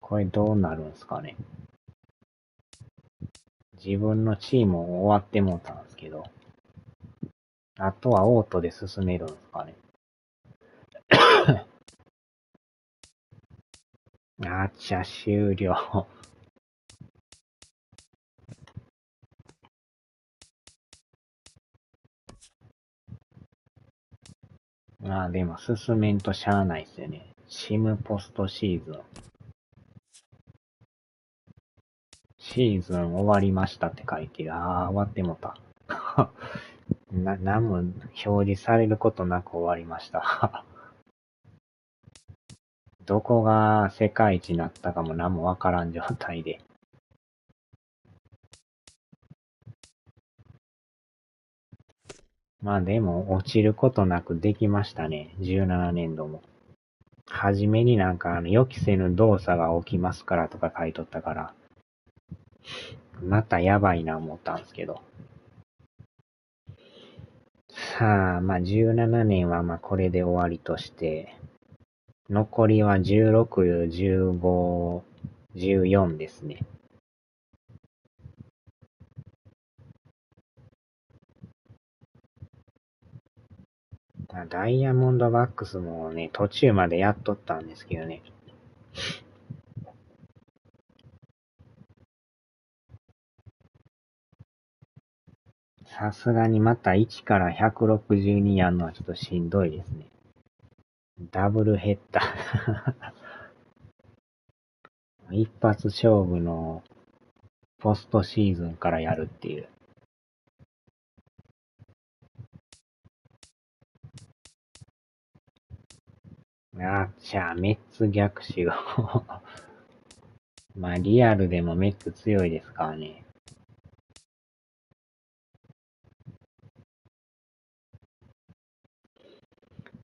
これどうなるんすかね。自分のチーム終わってもうたんですけど。あとはオートで進めるんすかね。あちゃ、終了。まあでも進めんとしゃあないっすよね。シムポストシーズン。シーズン終わりましたって書いてる。終わってもた。何も表示されることなく終わりました。どこが世界一になったかも何もわからん状態で。まあでも落ちることなくできましたね。17年度も。はじめになんか予期せぬ動作が起きますからとか書いとったから、またやばいな思ったんですけど。さあ、まあ17年はまあこれで終わりとして、残りは16、15、14ですね。ダイヤモンドバックスもね、途中までやっとったんですけどね。さすがにまた1から162やるのはちょっとしんどいですね。ダブルヘッダー。一発勝負のポストシーズンからやるっていう。じゃあ、メッツ逆襲。まあ、リアルでもメッツ強いですからね。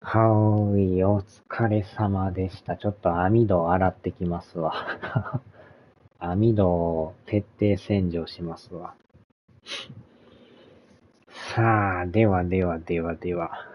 はい、お疲れ様でした。ちょっと網戸を洗ってきますわ。網戸を徹底洗浄しますわ。さあ、ではではではでは。